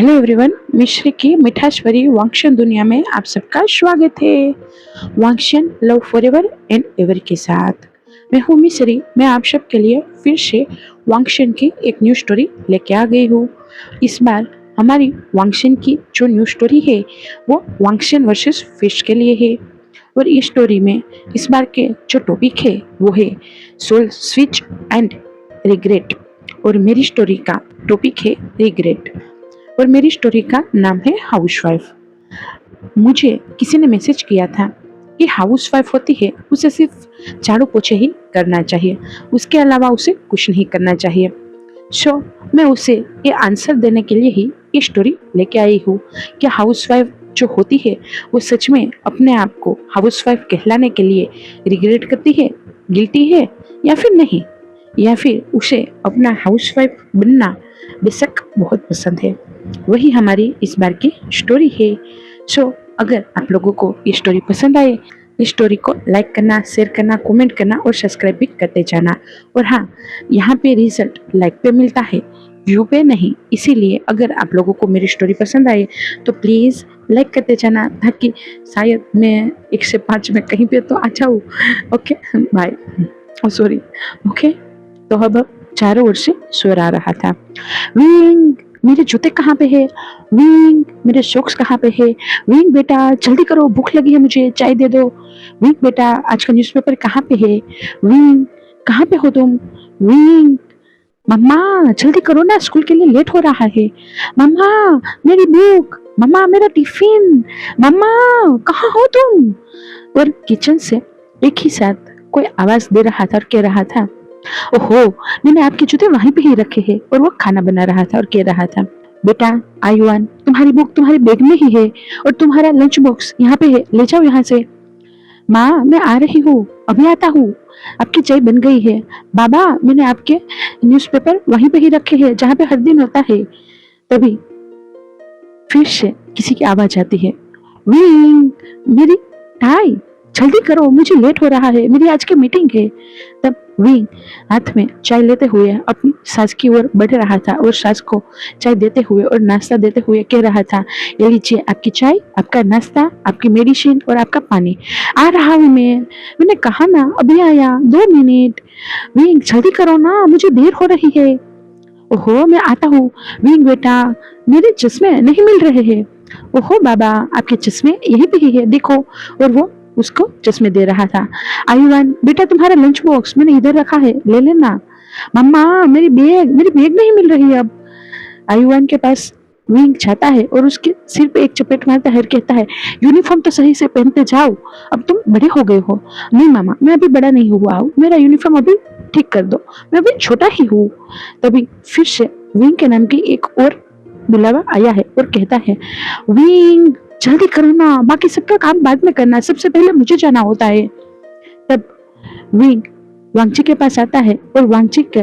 Hello everyone, मिश्री की मिठास भरी वांगशन दुनिया में आप सबका स्वागत है। वांगशन लव फॉरएवर एंड एवर के साथ मैं हूँ मिश्री। मैं आप सबके लिए फिर से वांगशन की एक न्यू स्टोरी लेके आ गई हूँ। इस बार हमारी वांगशन की जो न्यू स्टोरी है वो वांगशन वर्सेस फिश के लिए है। और इस स्टोरी में इस बार के जो टॉपिक है वो है सोल स्विच एंड रिग्रेट। और मेरी स्टोरी का टॉपिक है रिग्रेट और मेरी स्टोरी का नाम है हाउसवाइफ। मुझे किसी ने मैसेज किया था कि हाउसवाइफ होती है उसे सिर्फ झाड़ू पोछे ही करना चाहिए, उसके अलावा उसे कुछ नहीं करना चाहिए। सो मैं उसे ये आंसर देने के लिए ही ये स्टोरी लेके आई हूँ कि हाउसवाइफ जो होती है वो सच में अपने आप को हाउसवाइफ कहलाने के लिए रिग्रेट करती है, गिल्टी है या फिर नहीं, या फिर उसे अपना हाउसवाइफ बनना बेशक बहुत पसंद है। वही हमारी इस बार की स्टोरी है। सो अगर आप लोगों को ये स्टोरी पसंद आए, इस स्टोरी को लाइक करना, शेयर करना, कमेंट करना और सब्सक्राइब भी करते जाना। और हाँ, यहाँ पे रिजल्ट लाइक पे मिलता है, व्यू पे नहीं। इसीलिए अगर आप लोगों को मेरी स्टोरी पसंद आए तो प्लीज़ लाइक करते जाना, ताकि शायद मैं 1 से 5 में कहीं पे तो आ जाऊँ। Okay bye, sorry. ओके, तो अब चारों ओर से स्वर आ रहा था, विंग मेरे जूते कहाँ पे है, विंग मेरे सॉक्स कहाँ पे है, विंग बेटा जल्दी करो, भूख लगी है मुझे, चाय दे दो, विंग बेटा आज का न्यूज़पेपर कहाँ पे है, विंग कहाँ पे हो तुम, विंग मम्मा जल्दी करो ना, स्कूल के लिए लेट हो रहा है, मम्मा मेरी बुक, मम्मा मेरा टिफिन, मम्मा कहाँ हो तुम। और किचन से एक ही साथ कोई आवाज दे रहा था और कह रहा था, ओहो मैंने आपके जूते वहीं पे ही रखे हैं। और वो खाना बना रहा था और कह रहा था, बेटा आयुआन तुम्हारी बुक तुम्हारे बैग में ही है और तुम्हारा लंच बॉक्स यहाँ पे है, ले जाओ यहाँ से। माँ मैं आ रही हूँ, अभी आता हूँ, आपकी चाय बन गई है। बाबा मैंने आपके न्यूज़पेपर वहीं पे ही रखे हैं जहाँ पे हर दिन होता है। तभी फिर से किसी की आवाज आती है, विंग मेरी टाई जल्दी करो, मुझे लेट हो रहा है, मेरी आज की मीटिंग है। तब विंग हाथ में चाय लेते हुए अपनी सास की ओर बढ़ रहा था और सास को चाय देते हुए और नाश्ता देते हुए कह रहा था, ये लीजिए आपकी चाय, आपका नाश्ता, आपकी मेडिसिन और आपका पानी। आ रहा हूँ मैंने कहा ना अभी आया, 2 मिनट। विंग जल्दी करो ना, मुझे देर हो रही है। ओहो मैं आता हूँ। विंग बेटा मेरे चश्मे नहीं मिल रहे हैं। ओहो बाबा आपके चश्मे यहीं पे ही है, देखो। और वो उसको चश्मे दे रहा था। आयुवान बेटा तुम्हारा लंच बॉक्स मैंने इधर रखा है, ले लेना। मम्मा मेरी बैग नहीं मिल रही अब। आयुवान के पास विंग जाता है और उसके सिर पे एक चपेट मारता है और कहता है, यूनिफॉर्म तो सही से पहनते जाओ, अब तुम बड़े हो गए हो। नहीं मामा मैं अभी बड़ा नहीं हुआ हूँ, मेरा यूनिफॉर्म अभी ठीक कर दो, मैं अभी छोटा ही हूँ। तभी फिर से विंग के नाम की एक और बुलावा आया है और कहता है, विंग जल्दी करो ना, बाकी सबका काम बाद में करना, सबसे पहले मुझे जाना होता है। तब विंग वांगची के पास आता है और वांगची के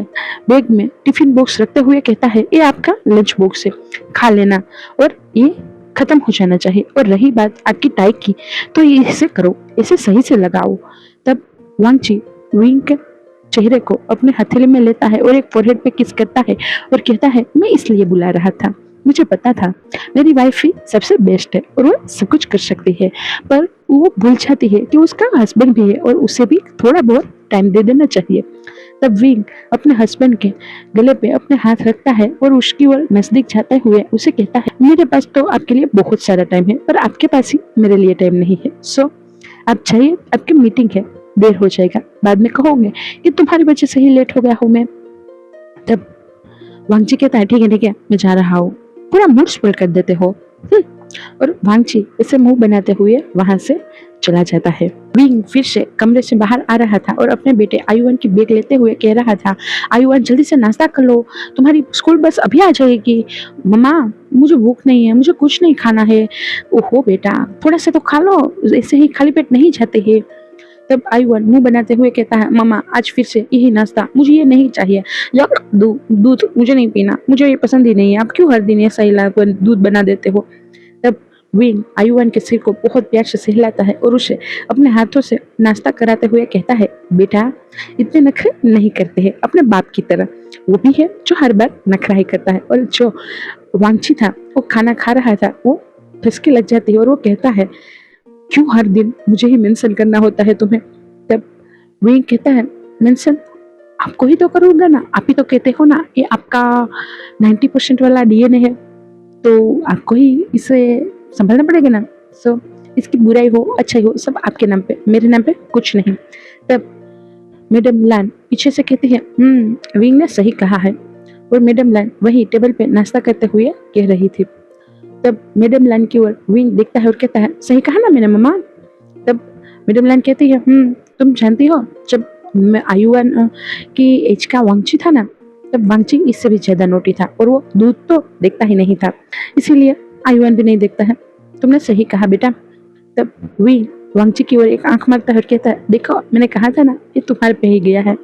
बैग में टिफिन बॉक्स रखते हुए कहता है, ये आपका लंच बॉक्स है, खा लेना और ये खत्म हो जाना चाहिए। और रही बात आपकी टाई की, तो ये इसे करो, इसे सही से लगाओ। तब वांगची विंग के चेहरे को अपने हथेली में लेता है और एक फोरहेड पे किस करता है और कहता है, मैं इसलिए बुला रहा था, मुझे पता था मेरी वाइफ ही सबसे बेस्ट है और वो सब कुछ कर सकती है, पर वो भूल जाती है कि उसका हस्बैंड भी है और उसे भी थोड़ा बहुत टाइम दे देना चाहिए। तब विंग अपने हस्बैंड के गले पे अपने हाथ रखता है और उसकी ओर नजदीक जाते हुए उसे कहता है, मेरे पास तो आपके लिए बहुत सारा टाइम है, पर आपके पास ही मेरे लिए टाइम नहीं है। सो आप जाइए, आपकी मीटिंग है, देर हो जाएगा, बाद में कहोगे कि तुम्हारी वजह से ही लेट हो गया हूँ मैं। तब वांगची कहता है, ठीक है मैं जा रहा हूँ, पूरा मूड स्पॉइल कर देते हो। और वांगची इसे मुंह बनाते हुए वहां से चला जाता है। विंग फिर से कमरे से बाहर आ रहा था और अपने बेटे आयुवन की बैग लेते हुए कह रहा था, आयुवन जल्दी से नाश्ता कर लो, तुम्हारी स्कूल बस अभी आ जाएगी। मम्मा मुझे भूख नहीं है, मुझे कुछ नहीं खाना है। ओहो बेटा थोड़ा सा तो खा लो, ऐसे ही खाली पेट नहीं जाते हैं। तब आयुवन मुंह बनाते हुए कहता है, मम्मा आज फिर से यही नाश्ता, मुझे ये नहीं चाहिए, दूध मुझे नहीं पीना, मुझे ये पसंद ही नहीं है, आप क्यों हर दिन ऐसा ही दूध बना देते हो। तब विंग आयुवान के सिर को बहुत प्यार से सहलाता है और उसे अपने हाथों से नाश्ता कराते हुए कहता है, बेटा इतने नखरे नहीं करते हैं अपने बाप की तरह। वो भी है जो हर बार नखरा ही करता है। और जो वांगची था वो खाना खा रहा था, वो फंसके लग जाती है और वो कहता है, क्यों हर दिन मुझे ही मेंशन करना होता है तुम्हें। तब विंग कहता है, मेंशन आपको ही तो करूंगा ना, आप ही तो कहते हो ना ये आपका 90% वाला डीएनए है, तो आपको ही इसे संभालना पड़ेगा ना। सो इसकी बुराई हो अच्छाई हो सब आपके नाम पे, मेरे नाम पे कुछ नहीं। तब मैडम लान पीछे से कहती है, विंग ने सही कहा है। और मैडम लान वही टेबल पे नाश्ता करते हुए कह रही थी। तब मैडम लान की ओर विंग देखता है और कहता है, सही कहा ना मैंने मम्मा। तब मैडम लान कहती है, तुम जानती हो जब मैं आयुवान की एज का वांगची था ना, तब वांगची इससे भी ज्यादा नोटी था और वो दूध तो देखता ही नहीं था, इसीलिए आयुवान भी नहीं देखता है। तुमने सही कहा बेटा। तब विंग वांगची की ओर एक आंख मारता है और कहता है, देखो मैंने कहा था ना ये तुम्हारे पे ही गया है।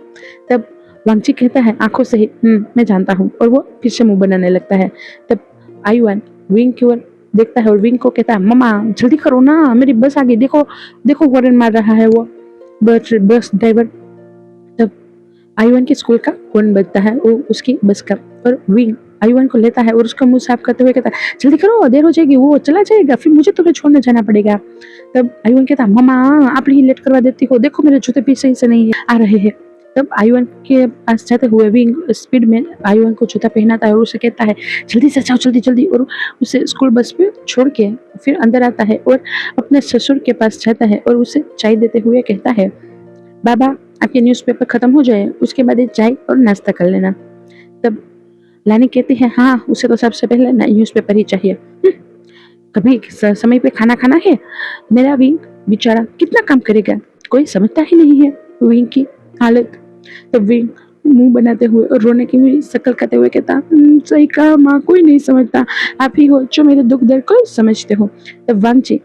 तब वांगची कहता है आंखों से ही, मैं जानता हूँ, और वो फिर से मुंह बनाने लगता है। तब आयुवान विंग की ओर देखता है और विंग को कहता है, मम्मा जल्दी करो ना, मेरी बस आ गई, देखो देखो हॉर्न मार रहा है वो बस ड्राइवर। तब आयुवान के स्कूल का हॉर्न बजता है, वो उसकी बस का, और विंग आयुवान को लेता है और उसका मुंह साफ करते हुए कहता है, जल्दी करो देर हो जाएगी, वो चला जाएगा, फिर मुझे तुम्हें छोड़ने जाना पड़ेगा। तब आयुवान कहता है, मम्मा आप ही लेट करवा देती हो, देखो मेरे जूते भी सही से नहीं आ रहे हैं। तब आयुवान के पास जाते हुए विंग स्पीड में आयुवान को जूता पहनाता है और उसे कहता है, जल्दी से जाओ जल्दी जल्दी, और उसे स्कूल बस पे छोड़ के फिर अंदर आता है और अपने ससुर के पास जाता है और उसे चाय देते हुए कहता है, बाबा आपके न्यूज़पेपर खत्म हो जाए उसके बाद ये चाय और नाश्ता कर लेना। तब लानी कहती है, हाँ उसे तो सबसे पहले न्यूज़पेपर ही चाहिए, कभी समय पे खाना खाना है, मेरा विंग बेचारा कितना काम करेगा, कोई समझता ही नहीं है विंग की हालत। तो विंग मुंह बनाते हुए और रोने की हुई शक्ल करते हुए कहता, सही कहा माँ, कोई नहीं समझता, आप ही हो जो मेरे दुख दर्द को समझते हो। तब वांगची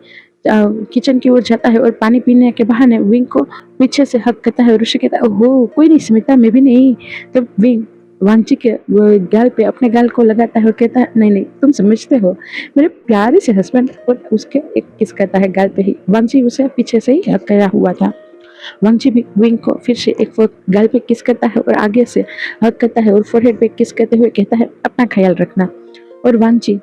किचन की ओर जाता है और पानी पीने के बहाने विंग को पीछे से हक करता है और उसे कहता है, ओहो कोई नहीं समझता, मैं भी नहीं। तब विंग वांगची के गाल पे अपने गाल को लगाता है और कहता है, नहीं नहीं तुम समझते हो मेरे प्यारे से हस्बैंड, और उसके एक किस करता है गाल पे ही। वांगची उसे पीछे से ही हक किया हुआ था। वांगची भी विंग को फिर से एक गाल पे किस करता है और आगे से हक करता है और फोरहेड पे किस करते हुए कहता है, अपना ख्याल रखना। और वांगची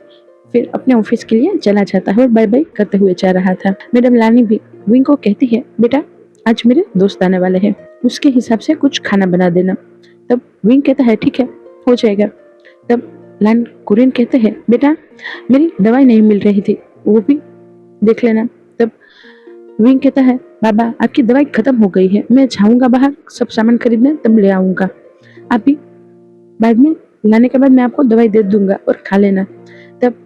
फिर अपने ऑफिस के लिए चला जाता है और बाय बाय करते हुए जा रहा था। मैडम लानी भी विंग को कहती है, बेटा आज मेरे दोस्त आने वाले हैं, उसके हिसाब से कुछ खाना बना देना। तब विंग कहता है, ठीक है हो जाएगा। तब लान कुरिन कहते हैं, बेटा मेरी दवाई नहीं मिल रही थी, वो भी देख लेना। तब विंग कहता है, बाबा आपकी दवाई खत्म हो गई है, मैं जाऊंगा बाहर सब सामान खरीदने, तब ले आऊंगा, आप भी बाद में लाने के बाद मैं आपको दवाई दे दूंगा और खा लेना। तब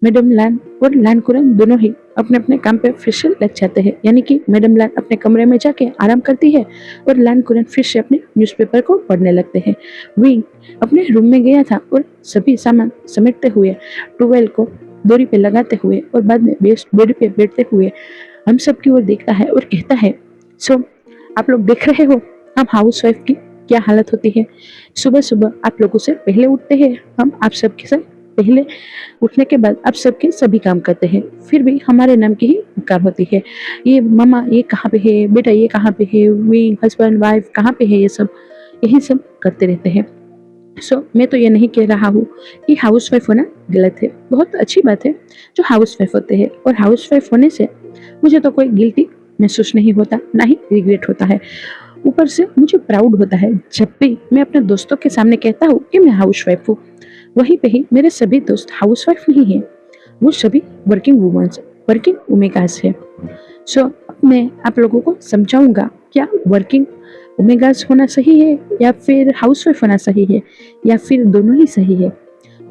मैडम लान और लान कुरन दोनों ही अपने अपने काम पे फिर से लग जाते हैं, यानी कि मैडम लान अपने कमरे में जाके आराम करती है और लान कुरन फिर से अपने न्यूज़पेपर को पढ़ने लगते हैं। विंग अपने रूम में गया था और सभी सामान समेटते हुए, टूवेल को डोरी पे लगाते हुए और बाद में बेड पे बैठते हुए हम सब की ओर देखता है और कहता है, सो आप लोग देख रहे हो हम हाउस वाइफ की क्या हालत होती है, सुबह सुबह आप लोगों से पहले उठते हैं, हम आप सबके साथ पहले उठने के बाद आप सबके सभी काम करते हैं, फिर भी हमारे नाम की ही पुकार होती है, ये मामा ये कहाँ पे है, बेटा ये कहाँ पे है, विंग हस्बैंड वाइफ कहाँ पे है, ये सब यही सब करते रहते हैं। सो मैं तो ये नहीं कह रहा हूँ कि हाउस वाइफ होना गलत है, बहुत अच्छी बात है जो हाउस वाइफ होते हैं, और हाउस वाइफ होने से मुझे तो कोई गिल्टी महसूस नहीं होता, ना ही रिग्रेट होता है, ऊपर से मुझे प्राउड होता है जब भी मैं अपने दोस्तों के सामने कहता हूँ कि मैं हाउस वाइफ हूँ। वहीं पे ही मेरे सभी दोस्त हाउस वाइफ नहीं है, वो सभी वर्किंग वुमेन्स, वर्किंग ओमेगास है। सो मैं आप लोगों को समझाऊंगा क्या वर्किंग ओमेगास होना सही है या फिर हाउस वाइफ होना सही है या फिर दोनों ही सही है।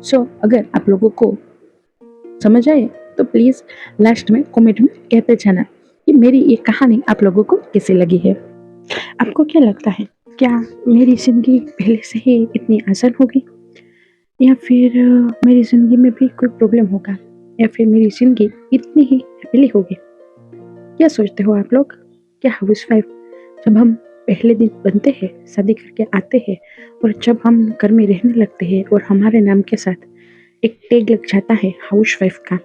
सो अगर आप लोगों को समझ आए तो प्लीज लास्ट में कमेंट में कहते जाना कि मेरी ये कहानी आप लोगों को कैसी लगी है। आपको क्या लगता है, क्या मेरी जिंदगी पहले से ही इतनी आसान होगी या फिर मेरी जिंदगी में भी कोई प्रॉब्लम होगा या फिर मेरी जिंदगी इतनी ही हैप्पीली होगी? क्या सोचते हो आप लोग? क्या हाउस वाइफ जब हम पहले दिन बनते हैं, शादी करके आते हैं और जब हम घर में रहने लगते हैं और हमारे नाम के साथ एक टैग लग जाता है हाउस वाइफ का,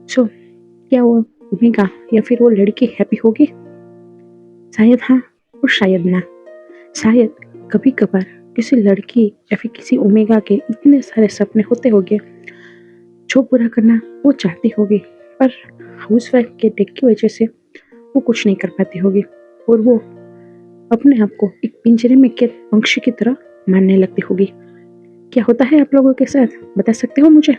सो क्या वो ओमेगा या फिर वो लड़की हैप्पी होगी? शायद हाँ और शायद ना। शायद कभी कभार किसी लड़की या फिर किसी ओमेगा के इतने सारे सपने होते होंगे जो पूरा करना वो चाहती होगी, पर हाउसवाइफ के टेक की वजह से वो कुछ नहीं कर पाती होगी और वो अपने आप को एक पिंजरे में कैद पंछी की तरह मानने लगती होगी। क्या होता है आप लोगों के साथ, बता सकते हो मुझे?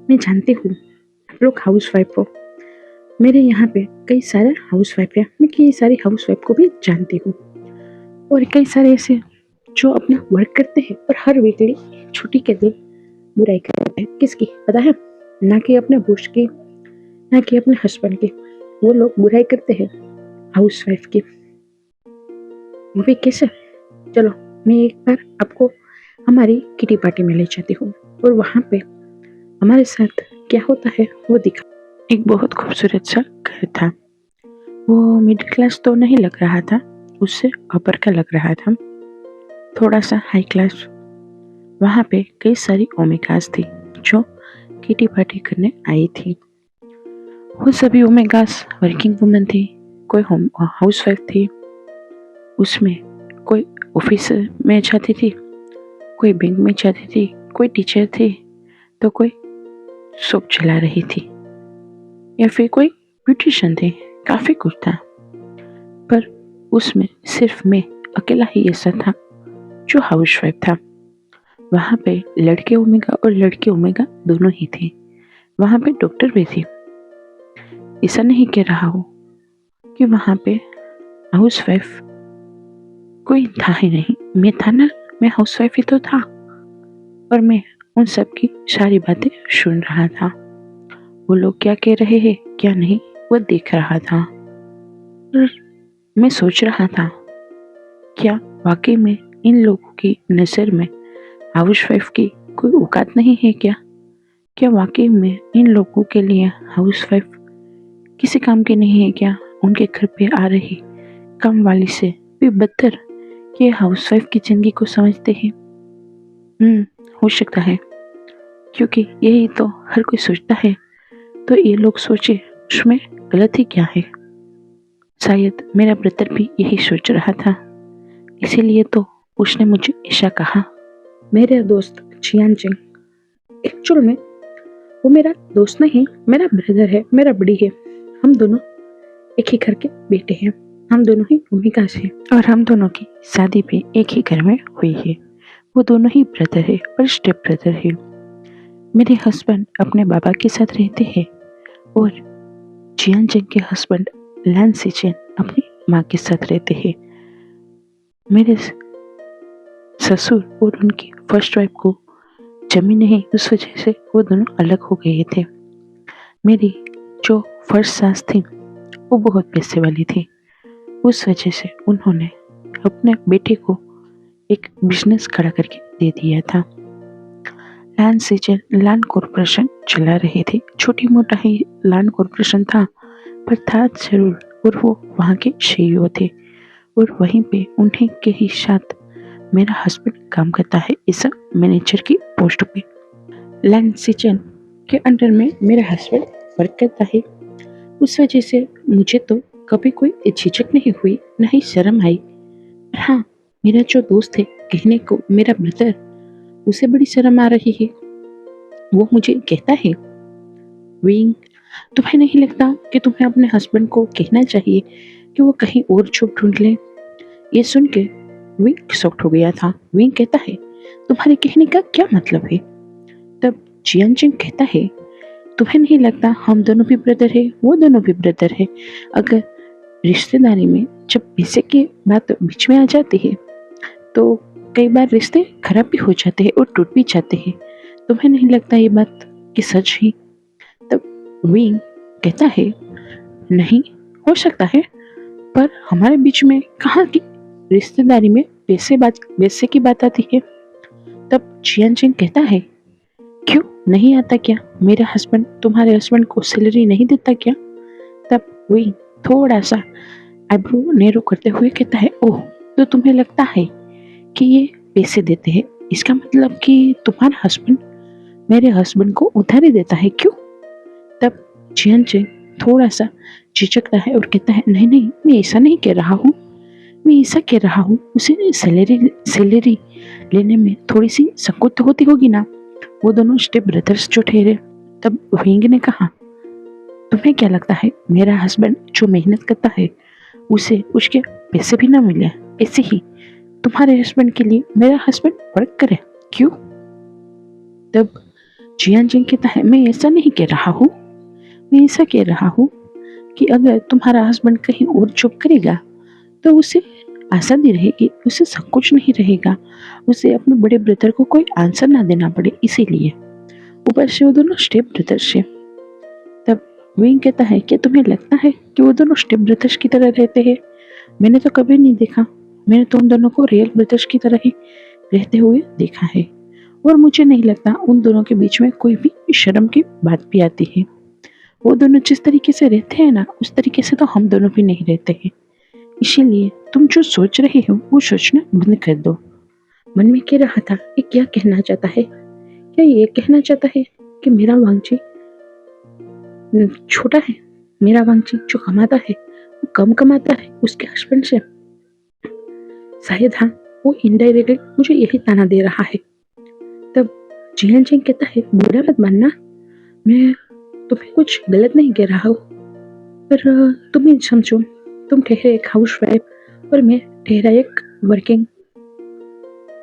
मैं जानती हूँ आप लोग हाउसवाइफ हो। मेरे यहाँ पे कई सारे हाउसवाइफ हैं, मैं कई सारी हाउसवाइफ को भी जानती हूँ और कई सारे ऐसे जो अपना वर्क करते हैं और हर वीकली छुट्टी के दिन बुराई करते हैं। किसकी पता है? ना कि अपने बॉस की, ना कि अपने हस्बैंड की। वो लोग बुराई करते हैं हाउसवाइफ की। वो भी कैसे? चलो मैं एक बार आपको हमारी किटी पार्टी में ले जाती हूँ और वहाँ पे हमारे साथ क्या होता है वो दिखा। एक बहुत खूबसूरत सा घर था। वो मिडिल क्लास तो नहीं लग रहा था, उससे अपर का लग रहा था, थोड़ा सा हाई क्लास। वहाँ पे कई सारी ओमेगास थी जो किटी पार्टी करने आई थी। वो सभी ओमेगास वर्किंग वुमन थी, कोई हाउसवाइफ थी, उसमें कोई ऑफिस में जाती थी, कोई बैंक में जाती थी, कोई टीचर थी, तो कोई शॉप चला रही थी या फिर कोई ब्यूटिशियन थी। काफी कुछ था, पर उसमें सिर्फ मैं अकेला ही ऐसा था जो हाउसवाइफ था। वहाँ पे लड़के ओमेगा और लड़की ओमेगा दोनों ही थे। वहाँ पे डॉक्टर भी थी। ऐसा नहीं कह रहा हूँ कि वहाँ पे हाउसवाइफ कोई था ही नहीं। मैं था ना, मैं हाउसवाइफ ही तो था और मैं उन सब की सारी बातें सुन रहा था। वो लोग क्या कह रहे हैं क्या नहीं वो देख रहा था और मैं सोच रहा था क्या वाकई में इन लोगों की नज़र में हाउसवाइफ की कोई औकात नहीं है क्या? क्या वाकई में इन लोगों के लिए हाउसवाइफ किसी काम की नहीं है क्या? उनके घर पे आ रही काम वाली से भी बदतर ये हाउसवाइफ की जिंदगी को समझते हैं। हो सकता है, क्योंकि यही तो हर कोई सोचता है, तो ये लोग सोचे उसमें गलत ही क्या है। शायद मेरा ब्रदर भी यही सोच रहा था, इसीलिए तो उसने मुझे ऐसा कहा। मेरे दोस्त जियान सिंह, एक्चुअल में वो मेरा दोस्त नहीं, मेरा ब्रदर है, मेरा बड़ी है। हम दोनों एक ही घर के बेटे हैं, हम दोनों ही भूमिका से और हम दोनों की शादी भी एक ही घर में हुई है। वो दोनों ही ब्रदर है और स्टेप ब्रदर है। मेरे हस्बैंड अपने बाबा के साथ रहते हैं और जियान सिंह के हस्बैंड लैन सिचेन अपनी माँ के साथ रहते हैं। मेरे ससुर और उनकी फर्स्ट वाइफ को जमीन नहीं, उस वजह से वो दोनों अलग हो गए थे। मेरी जो फर्स्ट सास थी वो बहुत पैसे वाली थी, उस वजह से उन्होंने अपने बेटे को एक बिजनेस खड़ा करके दे दिया था। लैंड सीजन लैंड कॉरपोरेशन चला रहे थे। छोटी मोटा ही लैंड कॉरपोरेशन था, पर था जरूर, और वो वहाँ के सीईओ थे और वहीं पे उन्हीं के ही साथ मेरा हस्बैंड काम करता है इस मैनेजर की पोस्ट पे। लैंड सीजन के अंडर में मेरा हस्बैंड वर्क करता है। उस वजह से मुझे तो कभी कोई झिझक नहीं हुई, न ही शर्म आई। हाँ, मेरा जो दोस्त है कहने को मेरा ब्रदर, उसे बड़ी शर्म आ रही है। वो मुझे कहता है, विंग, तुम्हें नहीं लगता कि तुम्हें अपने हस्बैंड को कहना चाहिए कि वो कहीं और जॉब ढूंढ ले? ये सुन के विंग शॉक्ड हो गया था। विंग कहता है, तुम्हारे कहने का क्या मतलब है? तब जियान चिंग कहता है, तुम्हें नहीं लगता हम दोनों भी ब्रदर है, वो दोनों भी ब्रदर है। अगर रिश्तेदारी में जब पैसे की बात बीच में आ जाती है तो कई बार रिश्ते खराब भी हो जाते हैं और टूट भी जाते हैं। तुम्हें नहीं लगता ये बात कि सच ही? तब विंग कहता है, नहीं हो सकता है, पर हमारे बीच में कहाँ की रिश्तेदारी में पैसे की बात आती है? तब जियान चिंग कहता है, क्यों नहीं आता क्या? मेरा हस्बैंड तुम्हारे हस्बैंड को सैलरी नहीं देता क्या? तब विंग थोड़ा सा आईब्रो नेरो करते हुए कहता है, ओह, तो तुम्हें लगता है कि ये पैसे देते हैं, इसका मतलब कि तुम्हारा हस्बैंड मेरे हस्बैंड को उधारी देता है, क्यों? तब जियान चेंग थोड़ा सा झिझकता है और कहता है, नहीं नहीं, मैं ऐसा नहीं कह रहा हूँ, मैं ऐसा कह रहा हूँ, उसे सैलरी सैलरी लेने में थोड़ी सी संकोच तो होती होगी ना। वो दोनों स्टेप ब्रदर्स जो ठहरे। तब विंग ने कहा, तुम्हें क्या लगता है मेरा हस्बैंड जो मेहनत करता है उसे उसके पैसे भी ना मिले, ऐसे ही तुम्हारे हस्बैंड के लिए मेरा हस्बैंड वर्क करे, क्यों? तब जियान जिंग कहता है, मैं ऐसा नहीं कह रहा हूँ, मैं ऐसा कह रहा हूँ कि अगर तुम्हारा हस्बैंड कहीं और जॉब करेगा तो उसे आज़ादी रहेगी, उसे संकोच नहीं रहेगा, उसे अपने बड़े ब्रदर को कोई आंसर ना देना पड़े, इसीलिए। ऊपर से वो दोनों स्टेप ब्रदर्स है। तब विंग कहता है, क्या तुम्हें लगता है कि वो दोनों स्टेप ब्रदर्स की तरह रहते हैं? मैंने तो कभी नहीं देखा, मैंने तो उन दोनों को रियल ब्रदर्स की तरह ही रहते हुए देखा है, और मुझे नहीं लगता उन दोनों के बीच में कोई भी शर्म की बात भी आती है। वो दोनों जिस तरीके से रहते हैं ना, उस तरीके से तो हम दोनों भी नहीं रहते हैं। इसीलिए तुम जो सोच रहे हो वो सोचना बंद कर दो। मन में कह रहा था, ये क्या कहना चाहता है? क्या ये कहना चाहता है कि मेरा वांगची छोटा है? मेरा वांगची जो कमाता है वो कम कमाता है उसके हस्बैंड से? शायद हाँ, वो इनडायरेक्टली मुझे यही ताना दे रहा है। तब जियान चेंग कहता है, बुरा मत मानना, मैं तुम्हें कुछ गलत नहीं कह रहा हूँ, पर तुम ही समझो, तुम ठहरे एक हाउस वाइफ और मैं ठहरा एक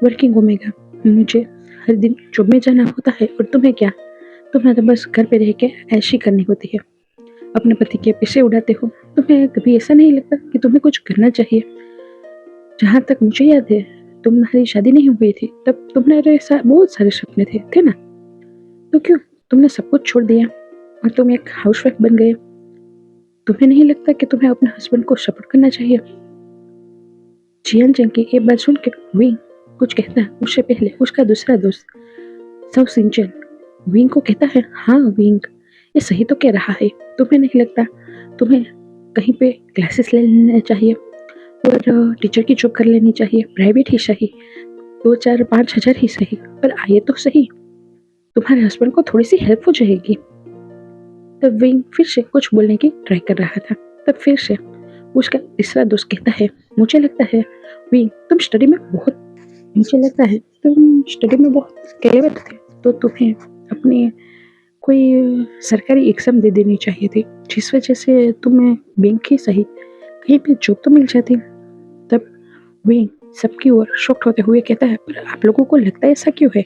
वर्किंग ओमेगा। मुझे हर दिन जॉब में जाना होता है, और तुम्हें क्या, तुम्हें तो बस घर पे रह के ऐशी करनी होती है, अपने पति के पैसे उड़ाते हो। तुम्हें कभी ऐसा नहीं लगता कि तुम्हें कुछ करना चाहिए? जहाँ तक मुझे याद है, तुम्हारी शादी नहीं हुई थी तब तुम्हारे बहुत सारे सपने थे ना? तो क्यों तुमने सब कुछ छोड़ दिया और तुम एक हाउसवाइफ बन गए? तुम्हें नहीं लगता कि तुम्हें अपने हस्बैंड को सपोर्ट करना चाहिए? जियान चंग की ये बात सुनकर विंग कुछ कहता है उससे पहले उसका दूसरा दोस्त सौ सिंचन विंग को कहता है, हाँ विंग, ये सही तो कह रहा है। तुम्हें नहीं लगता तुम्हें कहीं पे क्लासेस ले लेना चाहिए और टीचर की जॉब कर लेनी चाहिए, प्राइवेट ही सही, 2-4-5 हज़ार ही सही, पर आए तो सही, तुम्हारे हस्बैंड को थोड़ी सी हेल्प हो जाएगी। तब विंग फिर से कुछ बोलने की ट्राई कर रहा था। तब फिर से उसका तीसरा दोस्त कहता है, मुझे लगता है विंग, मुझे लगता है तुम स्टडी में बहुत क्लेवर थे, तो तुम्हें अपने कोई सरकारी एग्जाम दे देनी चाहिए थी, जिस वजह से तुम्हें बैंक ही सही कहीं पे जॉब तो मिल जाती। तब विंग सबकी ओर शॉक्ड होते हुए कहता है, पर आप लोगों को लगता है ऐसा क्यों है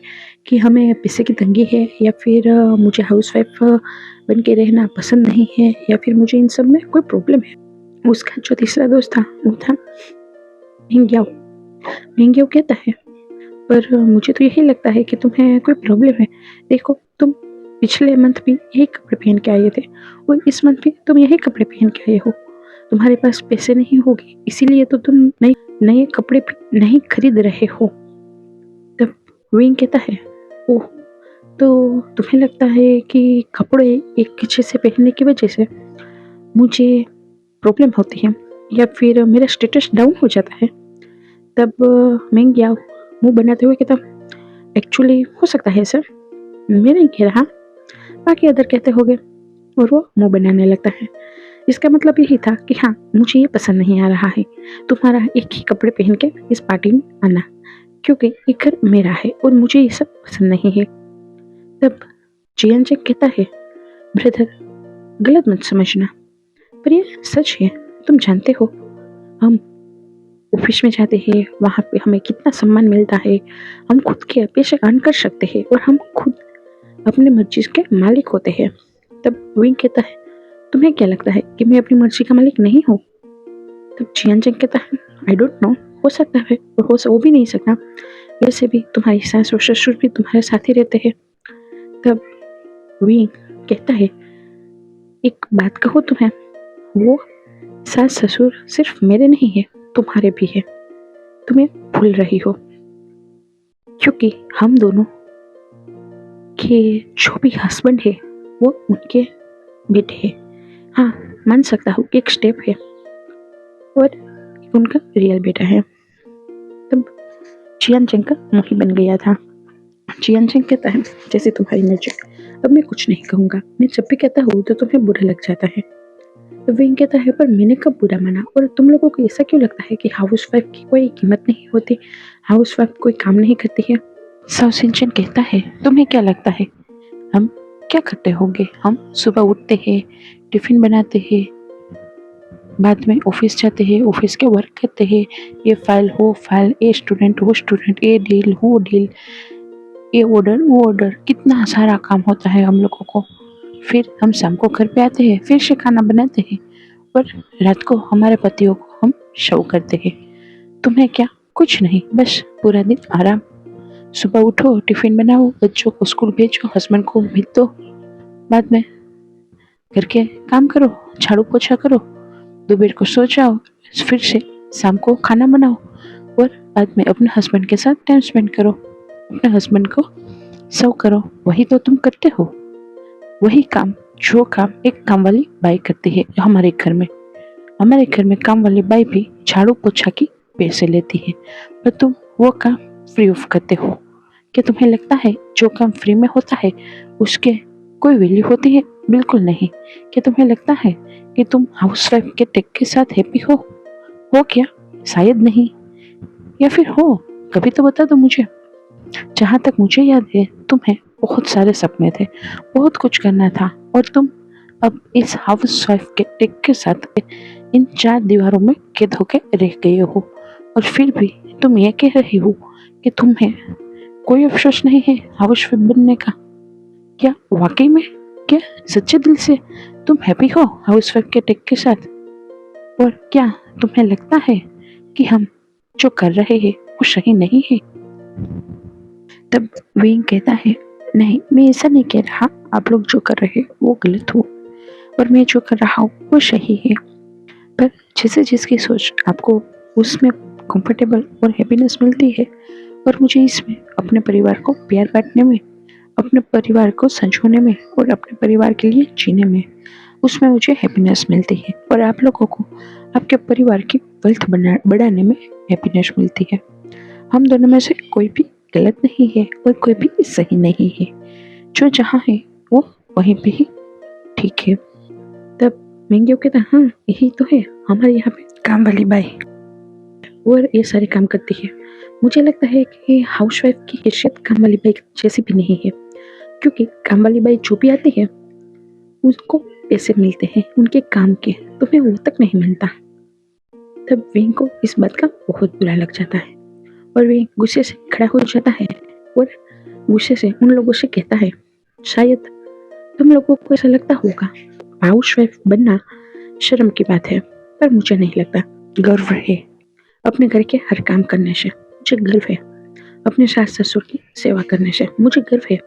कि हमें पैसे की तंगी है, या फिर मुझे हाउसवाइफ बन के रहना पसंद नहीं है, या फिर मुझे इन सब में कोई प्रॉब्लम है? उसका जो तीसरा दोस्त था वो था मिंग्याओ। मिंग्याओ कहता है, पर मुझे तो यही लगता है कि तुम्हें कोई प्रॉब्लम है। देखो, तुम पिछले मंथ भी यही कपड़े पहन के आए थे और इस मंथ भी तुम यही कपड़े पहन के आए हो। तुम्हारे पास पैसे नहीं होंगे, इसीलिए तो तुम नए नए कपड़े भी नहीं खरीद रहे हो। तब विंग कहता है, ओह, तो तुम्हें लगता है कि कपड़े एक जैसे पहनने की वजह से मुझे प्रॉब्लम होती है, या फिर मेरा स्टेटस डाउन हो जाता है? तब मिंग्याओ मुंह बनाते हुए कहता, एक्चुअली हो सकता है सर, मैं नहीं कह रहा, बाकी अदर कहते होंगे। और वो मुंह बनाने लगता है। इसका मतलब यही था कि हाँ, मुझे ये पसंद नहीं आ रहा है तुम्हारा एक ही कपड़े पहन के इस पार्टी में आना, क्योंकि ये घर मेरा है और मुझे ये सब पसंद नहीं है। तब जियान चेक कहता है, ब्रदर, गलत मत समझना, पर ये सच है। तुम जानते हो, हम ऑफिस में जाते हैं, वहाँ पे हमें कितना सम्मान मिलता है, हम खुद के पैसे अर्न कर सकते हैं और हम खुद अपनी मर्जी के मालिक होते हैं। तब विंग कहता है, तुम्हें क्या लगता है कि मैं अपनी मर्जी का मालिक नहीं हूँ? तब जियान चंग कहता है, आई डोंट नो, हो सकता है और हो भी नहीं सकता, वैसे भी तुम्हारी सास और ससुर भी तुम्हारे साथ ही रहते हैं। तब विंग कहता है, एक बात कहूँ तुम्हें, वो सास ससुर सिर्फ मेरे नहीं है, तुम्हारे भी है, तुम्हें भूल रही हो, क्योंकि हम दोनों के जो भी हस्बैंड है वो उनके बेटे हैं। हाँ, मान सकता हूँ कि एक स्टेप है और उनका रियल बेटा है। तब जियान चंग का मुंह ही बन गया था। जियान सिंह कहता है, जैसे तुम्हारी मर्जी। अब मैं कुछ नहीं कहूँगा, मैं जब भी कहता हूँ तो तुम्हें बुरा लग जाता है। विंग कहता है, पर मैंने कब बुरा माना, और तुम लोगों को ऐसा क्यों लगता है कि हाउसवाइफ की कोई कीमत नहीं होती, हाउसवाइफ कोई काम नहीं करती है। साउ सिंचन कहता है, तुम्हें क्या लगता है हम क्या करते होंगे? हम सुबह उठते हैं, टिफिन बनाते हैं, बाद में ऑफिस जाते हैं, ऑफिस के वर्क करते हैं, ये फाइल हो फाइल, ये स्टूडेंट हो स्टूडेंट, ये डील हो डील, ये ऑर्डर वो ऑर्डर, कितना सारा काम होता है हम लोगों को। फिर हम शाम को घर पे आते हैं, फिर से खाना बनाते हैं, और रात को हमारे पतियों को हम शो करते हैं। तुम्हें क्या? कुछ नहीं, बस पूरा दिन आराम। सुबह उठो, टिफिन बनाओ, बच्चों को स्कूल भेजो, हस्बैंड को भेज दो, बाद में घर के काम करो, झाड़ू पोछा करो, दोपहर को सो जाओ, फिर से शाम को खाना बनाओ, और बाद में अपने हस्बैंड के साथ टाइम स्पेंड करो, अपने हस्बैंड को सर्व करो। वही तो तुम करते हो, वही काम जो काम एक काम वाली बाई करती है हमारे घर में। हमारे घर में काम वाली बाई भी झाड़ू पोछा की पैसे लेती है, पर तुम वो काम फ्री ऑफ करते हो। क्या तुम्हें लगता है जो काम फ्री में होता है उसके कोई वैल्यू होती है? बिल्कुल नहीं। क्या तुम्हें लगता है कि तुम हाउसवाइफ के टेक के साथ हैप्पी हो क्या? शायद नहीं, या फिर हो? कभी तो बता दो मुझे। जहाँ तक मुझे याद है, तुम्हें बहुत सारे सपने थे, बहुत कुछ करना था, और तुम अब इस हाउसवाइफ के टेक के साथ इन 4 दीवारों में कैद होकर रह गए हो, और फिर भी तुम ये कह रही हो कि तुम्हें कोई अफसोस नहीं है हाउसवाइफ बनने का। क्या वाकई में? क्या सच्चे दिल से तुम हैप्पी हो हाउसवाइफ के टेक के साथ? और क्या तुम्हें लगता है कि हम जो कर रहे हैं वो सही नहीं है? तब विंग कहता है, नहीं, मैं ऐसा नहीं कह रहा, आप लोग जो कर रहे हैं वो गलत हो, और मैं जो कर रहा हूँ वो सही है। पर जैसे जिसकी सोच आपको उसमें कंफर्टेबल और हैप्पीनेस मिलती है, और मुझे इसमें अपने परिवार को प्यार बांटने में, अपने परिवार को संजोने में, और अपने परिवार के लिए जीने में, उसमें मुझे हैप्पीनेस मिलती है, और आप लोगों को आपके परिवार की वेल्थ बढ़ाने में हैप्पीनेस मिलती है। हम दोनों में से कोई भी गलत नहीं है और कोई भी सही नहीं है, जो जहाँ है वो वहीं पे ही ठीक है। तब मैंग्यो कहता, हाँ यही तो है, हमारे यहाँ पे काम वाली बाई और ये सारे काम करती है। मुझे लगता है कि हाउसवाइफ की हैसियत काम वाली बाई जैसी भी नहीं है, क्योंकि काम वाली बाई जो भी आती है उसको पैसे मिलते हैं उनके काम के, तुम्हें वो तक नहीं मिलता। तब विंग को इस बात का बहुत बुरा लग जाता है, और वे गुस्से से खड़ा हो जाता है, और गुस्से से उन लोगों से कहता है, शायद तुम लोगों को ऐसा लगता होगा हाउसवाइफ बनना शर्म की बात है, पर मुझे नहीं लगता। गर्व है अपने घर के हर काम करने से, मुझे गर्व है अपने सास ससुर की सेवा करने से, मुझे गर्व है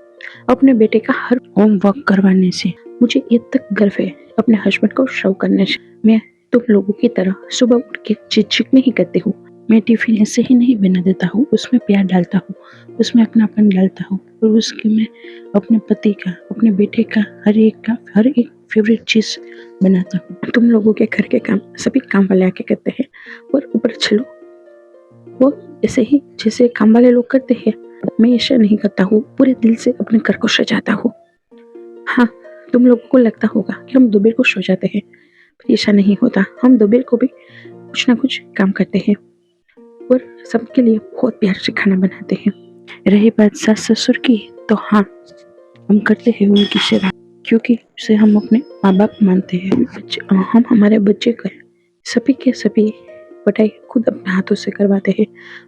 अपने बेटे का हर होमवर्क करवाने से, मुझे ये तक गर्व है अपने हस्बैंड को सर्व करने से। मैं तुम लोगों की तरह सुबह उठ के झिझक नहीं करती हूँ, मैं टिफिन ऐसे ही नहीं बना देता हूँ, उसमें प्यार डालता हूँ, उसमें अपनापन डालता हूँ, और उसके मैं अपने पति का, अपने बेटे का, हर एक फेवरेट चीज बनाता हूँ। तुम लोगों के घर के काम सभी काम वाले आके करते हैं, और ऊपर चलो वो ऐसे ही जैसे काम वाले लोग करते हैं, मैं ऐसा नहीं करता हूँ, पूरे दिल से अपने घर को सजाता हूँ। हाँ, तुम लोगों को लगता होगा कि हम दोपहर को सो जाते हैं, पर ऐसा नहीं होता, हम दोपहर को भी कुछ ना कुछ काम करते हैं, और सबके लिए बहुत प्यार से खाना बनाते हैं। रही बात सास ससुर की, तो हाँ, हम करते हैं उनकी सेवा, क्योंकि उसे हम अपने माँ बाप मानते हैं। हम हमारे बच्चे को सभी के सभी पढ़ाई खुद अपने हाथों से करवाते हैं,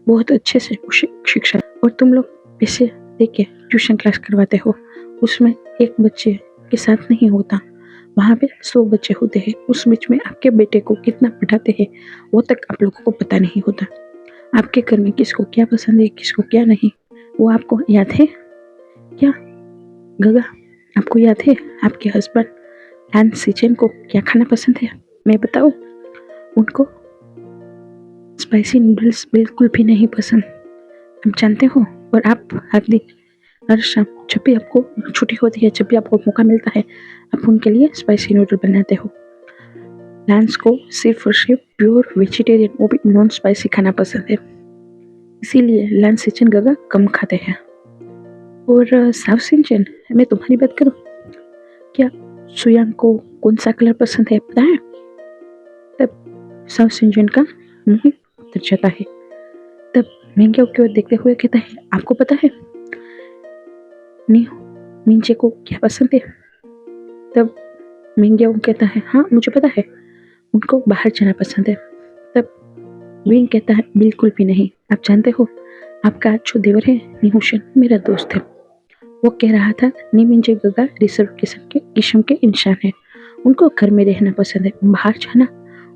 बहुत अच्छे से उसे शिक्षा, और तुम लोग पैसे देके ट्यूशन क्लास करवाते हो, उसमें एक बच्चे के साथ नहीं होता, वहाँ पे 100 बच्चे होते हैं, उस बीच में आपके बेटे को कितना पढ़ाते हैं वो तक आप लोगों को पता नहीं होता। आपके घर में किसको क्या पसंद है, किसको क्या नहीं, वो आपको याद है क्या? गगा, आपको याद है आपके हस्बैंड लैन सीजन को क्या खाना पसंद है? मैं बताऊं, उनको स्पाइसी नूडल्स बिल्कुल भी नहीं पसंद, आप जानते हो। और आप हर दिन हर शाम जब भी आपको छुट्टी होती है, जब भी आपको मौका मिलता है, आप उनके लिए स्पाइसी नूडल बनाते हो। लैंस को सिर्फ और सिर्फ प्योर वेजिटेरियन, वो भी नॉन स्पाइसी खाना पसंद है, इसीलिए लैंस किचन गगा कम खाते हैं। और साउथ सिंचन, मैं तुम्हारी बात करूँ, क्या सुयांग को कौन सा कलर पसंद है पता है? तब साउथ सिंचन का मुंह उतर जाता है। तब मैंगो की ओर देखते हुए कहता है, आपको पता है मींचे को क्या पसंद है? तब मैंगो कहता है, हाँ मुझे पता है, उनको बाहर जाना पसंद है। तब विंग कहता है, बिल्कुल भी नहीं, आप जानते हो आपका जो देवर है निहुशन मेरा दोस्त है। वो कह रहा था नीमिंजे गगा रिजर्व किस्म के इंसान है, उनको घर में रहना पसंद है, बाहर जाना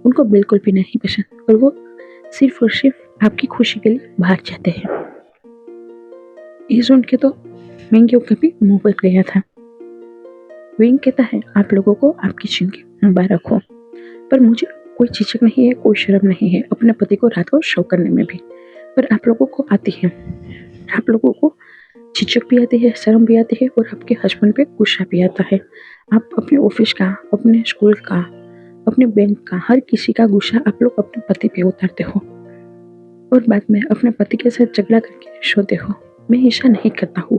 उनको बिल्कुल भी नहीं पसंद, और वो सिर्फ और सिर्फ आपकी खुशी के लिए बाहर जाते हैं। ये सुन के तो मैंगो का भी मुंह पर गया था। विंग कहता है, आप लोगों को आपकी जिंदगी मुबारक हो, पर मुझे कोई झिझक नहीं है, कोई शर्म नहीं है अपने पति को रात को शो करने में भी, पर आप लोगों को आती है, आप लोगों को झिझक भी आती है, शर्म भी आती है, और आपके हस्बैंड पे गुस्सा भी आता है। आप अपने ऑफिस का, अपने स्कूल का, अपने बैंक का, हर किसी का गुस्सा आप लोग अपने पति पे उतारते हो और बाद में अपने पति के साथ झगड़ा करके सोते हो। मैं ऐसा नहीं करता हूँ।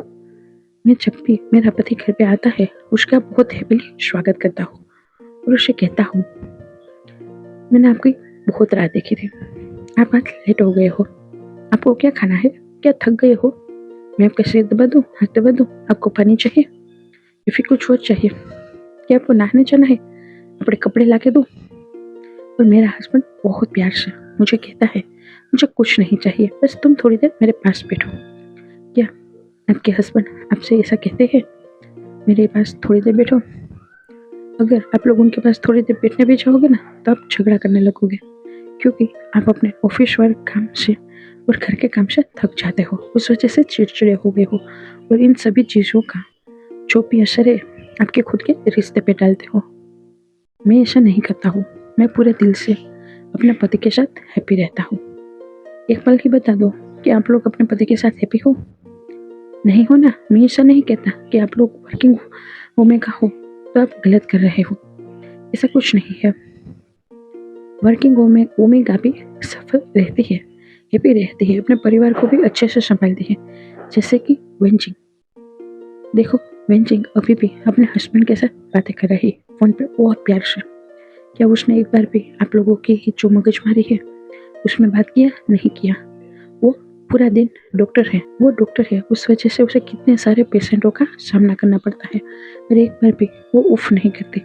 मैं जब भी मेरा पति घर पे आता है उसका बहुत हैप्पीली स्वागत करता हूँ और उसे कहता हूँ, मैंने आपकी बहुत राह देखी थी, आप आज लेट हो गए हो, आपको क्या खाना है, क्या थक गए हो, मैं आपका सिर दबा दूँ, हाथ दबा दूँ, आपको पानी चाहिए या फिर कुछ और चाहिए, क्या आपको नहाने जाना है, अपने कपड़े ला के दूँ? और मेरा हस्बैंड बहुत प्यार से मुझे कहता है, मुझे कुछ नहीं चाहिए, बस तुम थोड़ी देर मेरे पास बैठो। क्या आपके हस्बैंड आपसे ऐसा कहते हैं, मेरे पास थोड़ी देर बैठो? अगर आप लोग उनके पास थोड़ी देर बैठने भी जाओगे ना तो आप झगड़ा करने लगोगे, क्योंकि आप अपने ऑफिस वर्क काम से और घर के काम से थक जाते हो, उस वजह से चिड़चिड़े हो गए हो, और इन सभी चीज़ों का जो भी असर है आपके खुद के रिश्ते पे डालते हो। मैं ऐसा नहीं करता हूँ, मैं पूरे दिल से अपने पति के साथ हैप्पी रहता हूँ। एक पल की बता दो कि आप लोग अपने पति के साथ हैप्पी हो? नहीं हो ना। मैं ऐसा नहीं कहता कि आप लोग वर्किंग वूमेन का हो तो आप गलत कर रहे हो, ऐसा कुछ नहीं है। वर्किंग वूमेन का भी सफल रहती है, हैप्पी रहती है, अपने परिवार को भी अच्छे से संभालती है, जैसे कि वेंजिंग। देखो वेंजिंग अभी भी अपने हस्बैंड के साथ बातें कर रही है फोन पे बहुत प्यार से। क्या उसने एक बार भी आप लोगों की जो मगजमारी है उसमें बात किया? नहीं किया। वो पूरा दिन डॉक्टर है, वो डॉक्टर है, उस वजह से उसे कितने सारे पेशेंटों का सामना करना पड़ता है, पर एक बार भी वो उफ नहीं करती,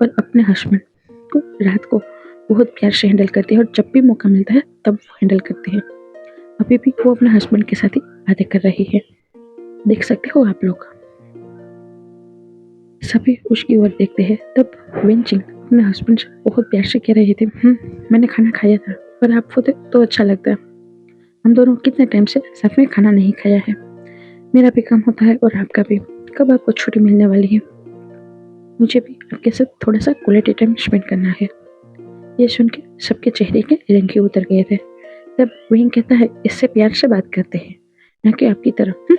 पर अपने हस्बैंड को रात को बहुत प्यार से हैंडल करती है, और जब भी मौका मिलता है तब वो हैंडल करती है। अभी भी वो अपने हस्बैंड के साथ ही बातें कर रही है, देख सकते हो आप लोग। सभी उसकी ओर देखते हैं। तब वेंचिंग अपने हस्बैंड से बहुत प्यार से कह रहे थे, मैंने खाना खाया था, पर आप होते तो अच्छा लगता है, हम दोनों कितने टाइम से साथ में खाना नहीं खाया है, मेरा भी काम होता है और आपका भी, कब आपको छुट्टी मिलने वाली है, मुझे भी आपके साथ थोड़ा सा क्वालिटी टाइम स्पेंड करना है। ये सुन के सबके चेहरे के रंग ही उतर गए थे। तब वही कहता है, इससे प्यार से बात करते हैं, न कि आपकी तरह।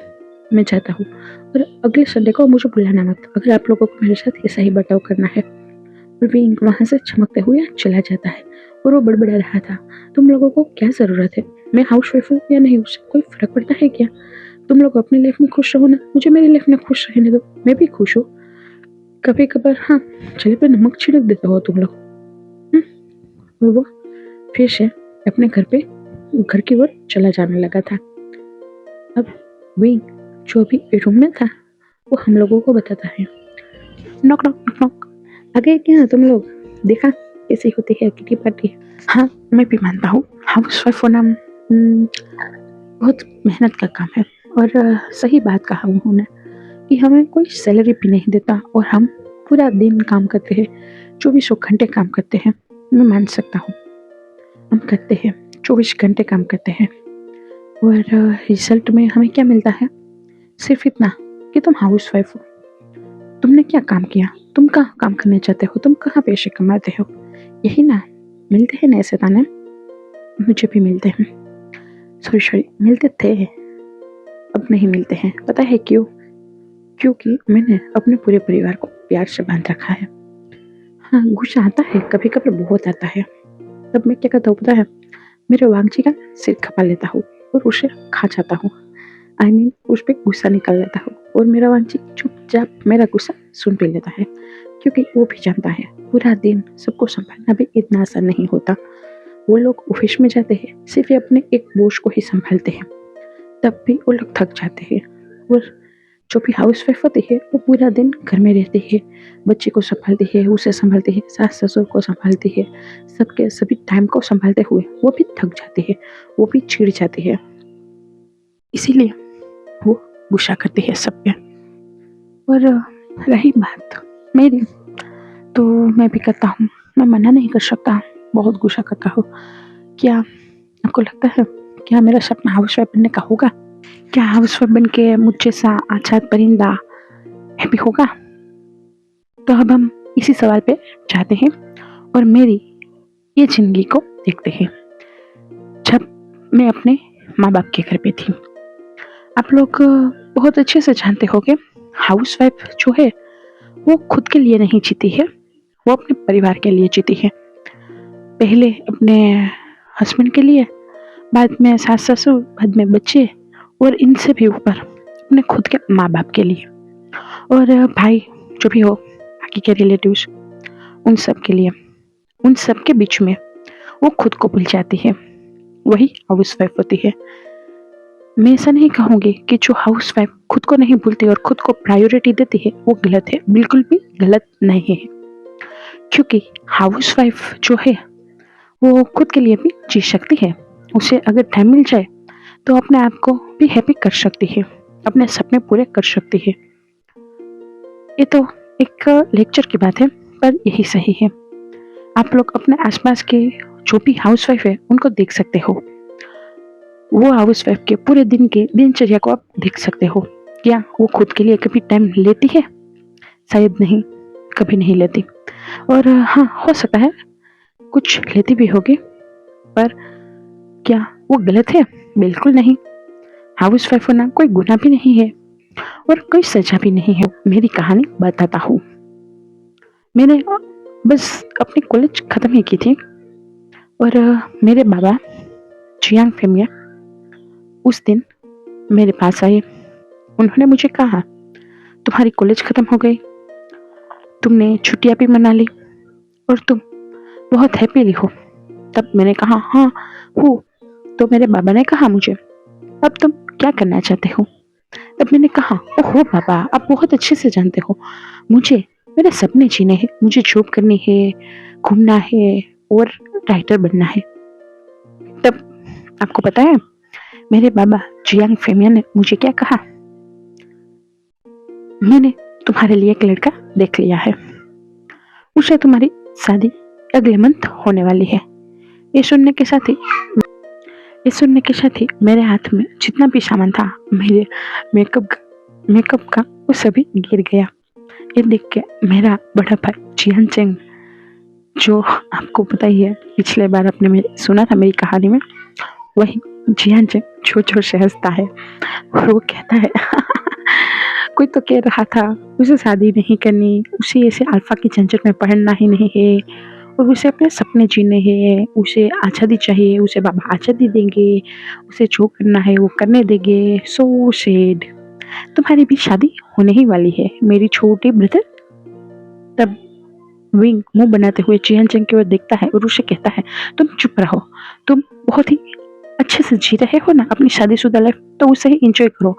मैं चाहता हूँ, और अगले संडे को मुझे बुलाना मत, अगर आप लोगों को मेरे साथ ऐसा ही बर्ताव करना है। और विंग वहाँ से चमकते हुए चला जाता है, और वो बड़बड़ा रहा था, तुम लोगों को क्या ज़रूरत है, मैं हाउस वाइफ हूँ या नहीं, उससे कोई फर्क पड़ता है क्या? तुम लोग अपनी लाइफ में खुश रहो ना, मुझे मेरी लाइफ में खुश रहने दो, मैं भी खुश हूँ। कभी कभार हाँ चले पे नमक छिड़क देते हो तुम लोग। और वो फिर से अपने घर की ओर चला जाने लगा था। अब विंग जो भी रूम में था वो हम लोगों को बताता है, नॉक नॉक नॉक नॉक, आ गए क्या तुम लोग, देखा कैसी होती है किटी पार्टी। हाँ मैं भी मानता हूँ हाउस वाइफ होना बहुत मेहनत का काम है, और सही बात कहा उन्होंने कि हमें कोई सैलरी भी नहीं देता और हम पूरा दिन काम करते हैं, 24 घंटे काम करते हैं। मैं मान सकता हूँ, हम करते हैं 24 घंटे काम करते हैं, और रिजल्ट में हमें क्या मिलता है, सिर्फ इतना कि तुम हाउस वाइफ हो। तुमने क्या काम किया, तुम कहाँ काम करने चाहते हो, तुम कहाँ पैसे कमाते हो, यही ना मिलते हैं ना ऐसे ताने। मुझे भी मिलते हैं, सॉरी मिलते थे, अब नहीं मिलते हैं। पता है क्यों? क्योंकि मैंने अपने पूरे परिवार को प्यार से बांध रखा है। हाँ गुस्सा आता है, कभी कभी बहुत आता है। तब मैं क्या करता हूँ पता है, मेरे वांगजी का सिर खपा लेता हूँ और उसे खा जाता हूँ। उस पर गुस्सा निकल लेता हो और मेरा वांछी चुपचाप मेरा गुस्सा सुन भी लेता है, क्योंकि वो भी जानता है पूरा दिन सबको संभालना भी इतना आसान नहीं होता। वो लोग ऑफिस में जाते हैं, सिर्फ अपने एक बॉस को ही संभालते हैं, तब भी वो लोग थक जाते हैं। और जो भी हाउस वाइफ होती है वो पूरा दिन घर में रहती है, बच्चे को संभालती है, उसे संभालती है, सास ससुर को संभालती है, सबके सभी टाइम को संभालते हुए वो भी थक जाती है, वो भी चिढ़ जाती है। इसीलिए वो गुस्सा करती है सब पे। और रही बात मेरी, तो मैं भी करता हूँ, मैं मना नहीं कर सकता, बहुत गुस्सा करता हूँ। क्या आपको लगता है क्या मेरा सपना हाउस वाइफ बनने का होगा? क्या हाउस वाइफ बन के मुझ जैसा अच्छा परिंदा हैप्पी होगा? तो अब हम इसी सवाल पे जाते हैं और मेरी ये जिंदगी को देखते हैं जब मैं अपने माँ बाप के घर पे थी। आप लोग बहुत अच्छे से जानते होंगे हाउस वाइफ जो है वो खुद के लिए नहीं जीती है, वो अपने परिवार के लिए जीती है। पहले अपने हस्बैंड के लिए, बाद में सास ससुर, बाद में बच्चे, और इनसे भी ऊपर अपने खुद के माँ बाप के लिए, और भाई जो भी हो, बाकी के रिलेटिव्स, उन सब के लिए, उन सब के बीच में वो खुद को भूल जाती है, वही हाउस वाइफ होती है। मैं ऐसा नहीं कहूँगी कि जो हाउस वाइफ खुद को नहीं भूलती और खुद को प्रायोरिटी देती है वो गलत है, बिल्कुल भी गलत नहीं है। क्योंकि हाउस वाइफ जो है वो खुद के लिए भी जी सकती है, उसे अगर टाइम मिल जाए तो अपने आप को भी हैप्पी कर सकती है, अपने सपने पूरे कर सकती है। ये तो एक लेक्चर की बात है, पर यही सही है। आप लोग अपने आसपास के जो भी हाउस वाइफ है उनको देख सकते हो, वो हाउस वाइफ के पूरे दिन के दिनचर्या को आप देख सकते हो। क्या वो खुद के लिए कभी टाइम लेती है? शायद नहीं, कभी नहीं लेती। और हाँ, हो सकता है कुछ लेती भी होगी, पर क्या वो गलत है? बिल्कुल नहीं। हाउस वाइफ होना कोई गुनाह भी नहीं है और कोई सजा भी नहीं है। मेरी कहानी बताता हूँ। मैंने बस अपनी कॉलेज खत्म ही की थी और मेरे बाबा जियांग फेमिया उस दिन मेरे पास आए। उन्होंने मुझे कहा, तुम्हारी कॉलेज खत्म हो गई, तुमने छुट्टियां भी मना ली और तुम बहुत हैप्पीली हो। तब मैंने कहा हाँ हूँ। तो मेरे बाबा ने कहा मुझे, अब तुम क्या करना चाहते हो? तब मैंने कहा, ओहो बाबा, आप बहुत अच्छे से जानते हो, मुझे मेरे सपने जीने हैं, मुझे जॉब करनी है, घूमना है और राइटर बनना है। तब आपको पता है मेरे बाबा जियांग फेमिया ने मुझे क्या कहा? मैंने तुम्हारे लिए एक लड़का देख लिया है, उसे तुम्हारी शादी अगले मंथ होने वाली है। ये सुनने के साथ ही मेरे हाथ में जितना भी सामान था मेरे मेकअप का वो सभी गिर गया। ये देख के मेरा बड़ा भाई जियान चेंग, जो आपको पता ही है, पिछले बार आपने मेरे सुना था मेरी कहानी में, वही जियान चेंग जोर जोर से हंसता है और वो कहता है कोई तो कह रहा था उसे शादी नहीं करनी, उसे ऐसे अल्फा की झंझट में पढ़ना ही नहीं है और उसे अपने सपने जीने हैं, उसे आज़ादी चाहिए, उसे बाबा आज़ादी देंगे, उसे जो करना है वो करने देंगे। So sad. तुम्हारी भी शादी होने ही वाली है मेरी छोटी ब्रदर। तब विंग मुंह बनाते हुए जियान चेंग की ओर देखता है और उसे कहता है, तुम चुप रहो, तुम बहुत ही अच्छे से जी रहे हो ना अपनी शादीशुदा लाइफ, तो उसे ही एंजॉय करो,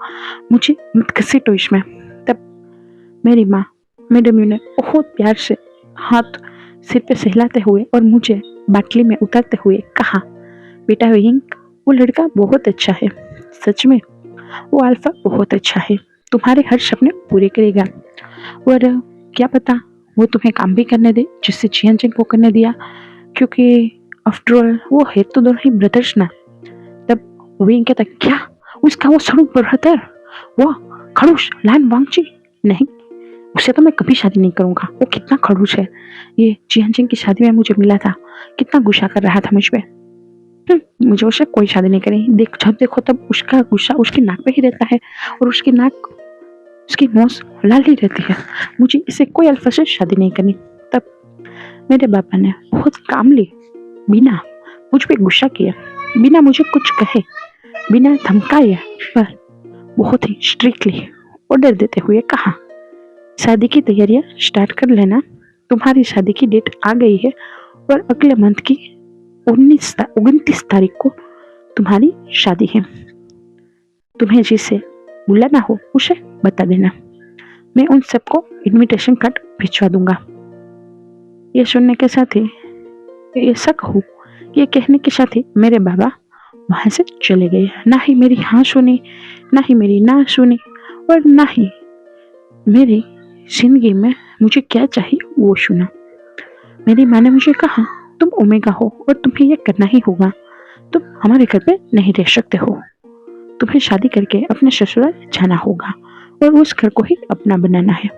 मुझे मत घसीटो इसमें। तब मेरी माँ मैडम यू ने बहुत प्यार से हाथ सिर पे सहलाते हुए और मुझे बाटली में उतारते हुए कहा, बेटा विंग, वो लड़का बहुत अच्छा है, सच में वो अल्फा बहुत अच्छा है, तुम्हारे हर सपने पूरे करेगा। और क्या पता वो तुम्हें काम भी करने दे जिससे जियान चेंग को करने दिया, क्योंकि आफ्टर ऑल वो है तो दोनों ही ब्रदर्स ना। तब विंग कहता, क्या उसका वो सड़क ब्रदर, वो खड़ूस लान वांगची, नहीं उससे तो मैं कभी शादी नहीं करूंगा, वो कितना खड़ूस है, ये जियान चेंग की शादी में मुझे मिला था, कितना गुस्सा कर रहा था मुझ पे, मुझे उससे कोई शादी नहीं करी। जब देखो तब उसका गुस्सा उसकी नाक पे ही रहता है और उसकी नाक, उसकी नोज लाल ही रहती है, मुझे इसे कोई अल्फा से शादी नहीं करनी। तब मेरे पापा ने बहुत कामली, बिना मुझ पे गुस्सा किया, बिना मुझे कुछ कहे, बिना धमकाए, पर बहुत ही स्ट्रिक्टली ऑर्डर देते हुए कहा, शादी की तैयारियां स्टार्ट कर लेना। तुम्हारी शादी की डेट आ गई है और अगले मंथ की 29 तारीख को तुम्हारी शादी है। तुम्हें जिसे बुलाना हो उसे बता देना, मैं उन सबको इनविटेशन कार्ड भिजवा दूंगा। ये सुनने के साथ ही ऐसा कहूँ, ये कहने के साथ ही मेरे बाबा वहां से चले गए। ना ही मेरी हाँ सुनी, ना ही मेरी ना सुनी, और ना ही मेरी जिंदगी में मुझे क्या चाहिए वो सुना। मेरी माँ ने मुझे कहा, तुम ओमेगा हो और तुम्हें ये करना ही होगा। तुम हमारे घर पे नहीं रह सकते हो। तुम्हें शादी करके अपने ससुराल जाना होगा और उस घर को ही अपना बनाना है।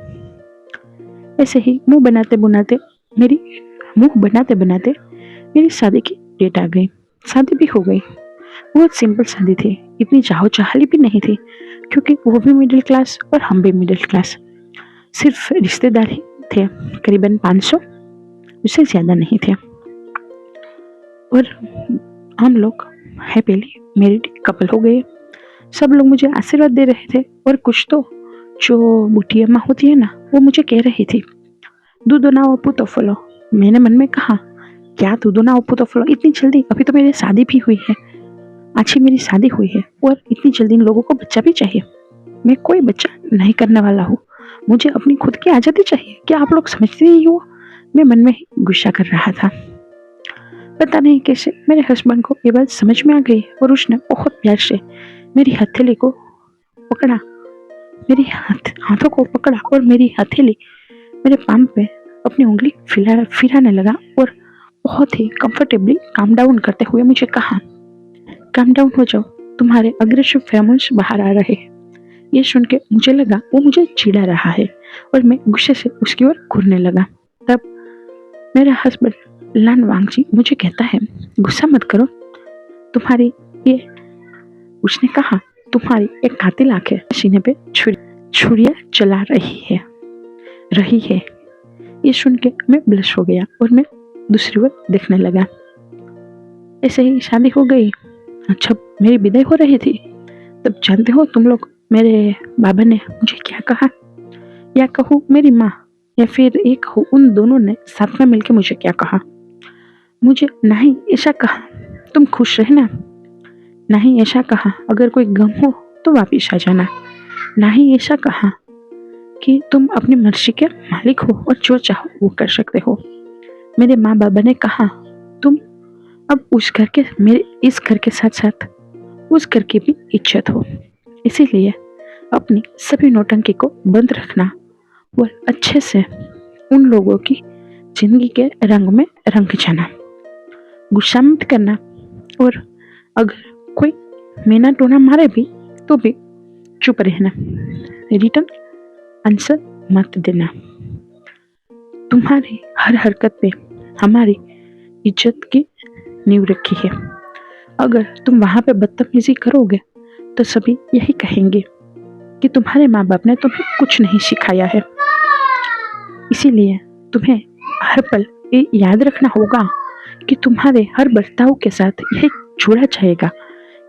ऐसे ही मुंह बनाते बनाते मेरी शादी की डेट आ गई। शादी भी हो गई। बहुत सिंपल शादी थी, इतनी चाहो चाहली भी नहीं थी, क्योंकि वो भी मिडिल क्लास और हम भी मिडिल क्लास। सिर्फ रिश्तेदार ही थे, करीबन 500, उससे ज्यादा नहीं थे। और हम लोग हैप्पीली मैरिड कपल हो गए। सब लोग मुझे आशीर्वाद दे रहे थे, और कुछ तो जो बुढ़ी अम्मा होती है ना, वो मुझे कह रही थी, दूधो ना ओपू तो फलो। मैंने मन में कहा, क्या दूधो ना ओपू तो फलो, इतनी जल्दी? अभी तो मेरी शादी भी हुई है, आज ही मेरी शादी हुई है, और इतनी जल्दी इन लोगों को बच्चा भी चाहिए। मैं कोई बच्चा नहीं करने वाला हूँ, मुझे अपनी खुद की आजादी चाहिए। क्या आप लोग समझते नहीं हो? मैं मन में ही गुस्सा कर रहा था। पता नहीं कैसे मेरे हस्बैंड को ये बात समझ में आ गई, और उसने बहुत प्यार से मेरी हथेली को पकड़ा, मेरी हाथों को पकड़ा, और मेरी हथेली मेरे पाम पे अपनी उंगली फिराने लगा, और बहुत ही कंफर्टेबली काम डाउन करते हुए मुझे कहा, काम डाउन हो जाओ, तुम्हारे अग्रेसिव फेरोमोन्स बाहर आ रहे हैं। ये सुन के मुझे लगा वो मुझे चिढ़ा रहा है, और मैं गुस्से से उसकी ओर घूरने लगा। तब मेरा हस्बैंड लान वांगजी मुझे कहता है, गुस्सा मत करो, तुम्हारी ये, उसने कहा, तुम्हारी एक कातिल आंखें सीने पे छुरियां चला रही है। ये सुन के मैं ब्लश हो गया, और मैं दूसरी ओर देखने लगा। ऐसे ही शादी हो गई। जब मेरी विदाई हो रही थी, तब जानते हो तुम लोग, मेरे बाबा ने मुझे क्या कहा, या कहूँ मेरी माँ, या फिर ये कहूँ उन दोनों ने साथ में मिलकर मुझे क्या कहा। मुझे ना ही ऐसा कहा तुम खुश रहना, ना ही ऐसा कहा अगर कोई गम हो तो वापिस आ जाना, ना ही ऐसा कहा कि तुम अपनी मर्जी के मालिक हो और जो चाहो वो कर सकते हो। मेरे माँ बाबा ने कहा, तुम अब मेरे इस घर के साथ साथ उस घर की भी इज्जत हो, इसीलिए अपनी सभी नौटंकी को बंद रखना और अच्छे से उन लोगों की जिंदगी के रंग में रंग जाना, गुस्सा मत करना, और अगर कोई मीना टोना मारे भी तो भी चुप रहना, रिटर्न आंसर मत देना। तुम्हारी हर हरकत पे हमारी इज्जत की नींव रखी है। अगर तुम वहां पे बदतमीजी करोगे तो सभी यही कहेंगे कि तुम्हारे माँ बाप ने तुम्हें कुछ नहीं सिखाया है। इसीलिए तुम्हें हर पल ये याद रखना होगा कि तुम्हारे हर बर्ताव के साथ यह जुड़ा जाएगा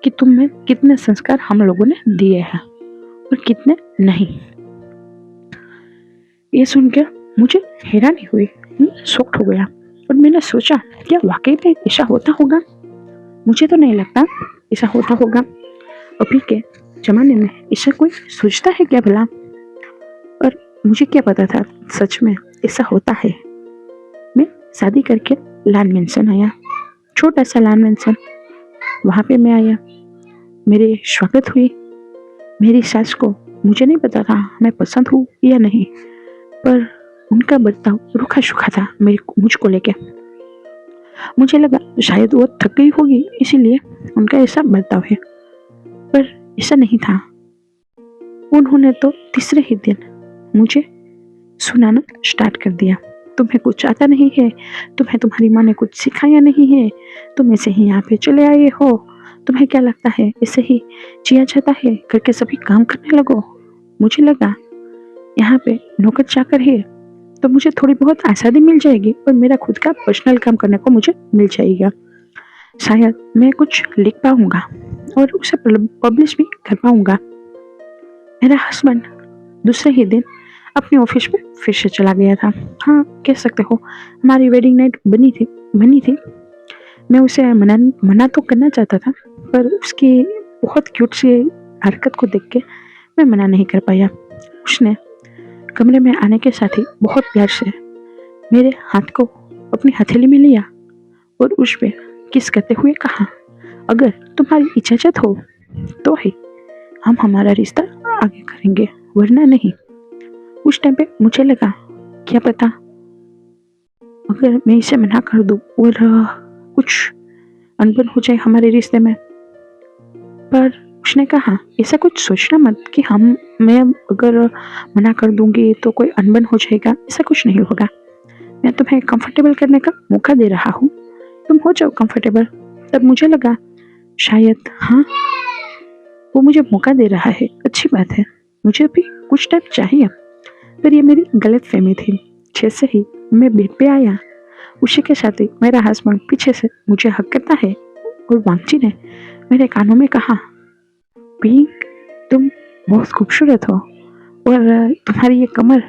कि तुम में कितने संस्कार हम लोगों ने दिए हैं और कितने नहीं। ये सुनकर मुझे हैरानी हुई, शॉक्ड हो गया, और मैंने सोचा क्या वाकई में ऐसा होता होगा? मुझे तो नहीं लगता ऐसा होता होगा। अभी के जमाने में ऐसा कोई सोचता है क्या भला? और मुझे क्या पता था सच में ऐसा होता है। मैं शादी करके लान मेंशन आया, छोटा सा लान मेंशन, वहां पे मैं आया, मेरी स्वागत हुई। मेरी सास को मुझे नहीं पता था मैं पसंद हूँ या नहीं, पर उनका बर्ताव रूखा सूखा था मुझको लेके। मुझे लगा शायद वो थक गई होगी इसीलिए उनका ऐसा बर्ताव है, पर ऐसा नहीं था। उन्होंने तो तीसरे ही दिन मुझे सुनाना स्टार्ट कर दिया, तुम्हें कुछ आता नहीं है, तुम्हें तुम्हारी माँ ने कुछ सिखाया नहीं है, तुम ऐसे ही यहाँ पे चले आए हो, तुम्हें क्या लगता है ऐसे ही जिया जाता है, करके सभी काम करने लगो। मुझे लगा यहाँ पे नौकर चाकर है तो मुझे थोड़ी बहुत आज़ादी मिल जाएगी और मेरा खुद का पर्सनल काम करने को मुझे मिल जाएगा, शायद मैं कुछ लिख पाऊंगा और उसे पब्लिश भी कर पाऊंगा। मेरा हस्बैंड दूसरे ही दिन अपने ऑफिस में फिर से चला गया था। हाँ, कह सकते हो हमारी वेडिंग नाइट बनी थी। मैं उसे मना तो करना चाहता था, पर उसकी बहुत क्यूट सी हरकत को देख के मैं मना नहीं कर पाया। उसने कमरे में आने के साथ ही बहुत प्यार से मेरे हाथ को अपनी हथेली में लिया और उस पे किस करते हुए कहा, अगर तुम्हारी इजाजत हो तो ही हम हमारा रिश्ता आगे करेंगे, वरना नहीं। उस टाइम पे मुझे लगा, क्या पता अगर मैं इसे मना कर दूं और कुछ अनबन हो जाए हमारे रिश्ते में। पर उसने कहा, ऐसा कुछ सोचना मत कि मैं अगर मना कर दूंगी तो कोई अनबन हो जाएगा, ऐसा कुछ नहीं होगा। मैं तुम्हें कंफर्टेबल करने का मौका दे रहा हूँ, तुम हो जाओ कंफर्टेबल। तब मुझे लगा शायद हाँ, वो मुझे मौका दे रहा है, अच्छी बात है, मुझे भी कुछ टाइम चाहिए। पर ये मेरी गलत फहमी थी। जैसे ही मैं बेड पे आया, उसी के साथ ही मेरा हस्बैंड पीछे से मुझे हक करता है और वांगची ने मेरे कानों में कहा, पिंक, तुम बहुत खूबसूरत हो और तुम्हारी ये कमर,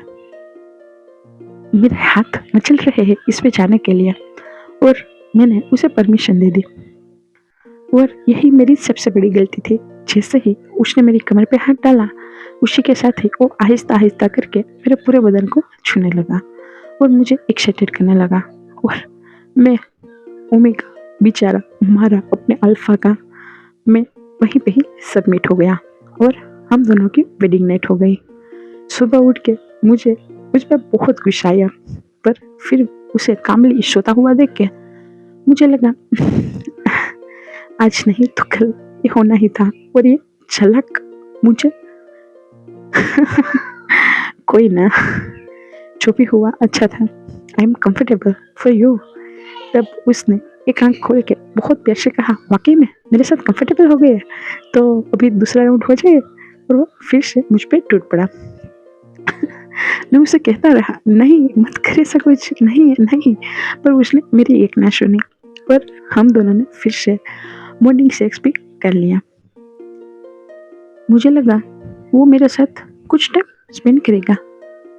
मेरे हाथ मचल रहे हैं इस पे जाने के लिए। और मैंने उसे परमिशन दे दी और यही मेरी सबसे बड़ी गलती थी। जैसे ही उसने मेरी कमर पे हाथ डाला, उसी के साथ ही वो आहिस्ता आहिस्ता करके मेरे पूरे बदन को छूने लगा और मुझे एक्साइटेड करने लगा। और मैं ओमेगा बेचारा मारा अपने अल्फा का, मैं वहीं पे ही सबमिट हो गया और हम दोनों की वेडिंग नाइट हो गई। सुबह उठ के मुझ पर बहुत गुस्सा आया, पर फिर उसे कामली सोता हुआ देख के मुझे लगा आज नहीं तो कल ये होना ही था। और ये झलक मुझे कोई ना, जो भी हुआ अच्छा था। I am comfortable for you. तब उसने एक आंख खोल के बहुत प्यार से कहा, वाकई में मेरे साथ कंफर्टेबल हो गए, तो अभी दूसरा राउंड हो जाए। और वो फिर से मुझ पर टूट पड़ा। मैं उसे कहता रहा, नहीं मत करे, ऐसा कुछ नहीं है, नहीं। पर उसने मेरी एक ना सुनी। पर हम दोनों ने फिर से मॉर्निंग सेक्स भी कर लिया। मुझे लगा वो मेरे साथ कुछ टाइम स्पेंड करेगा,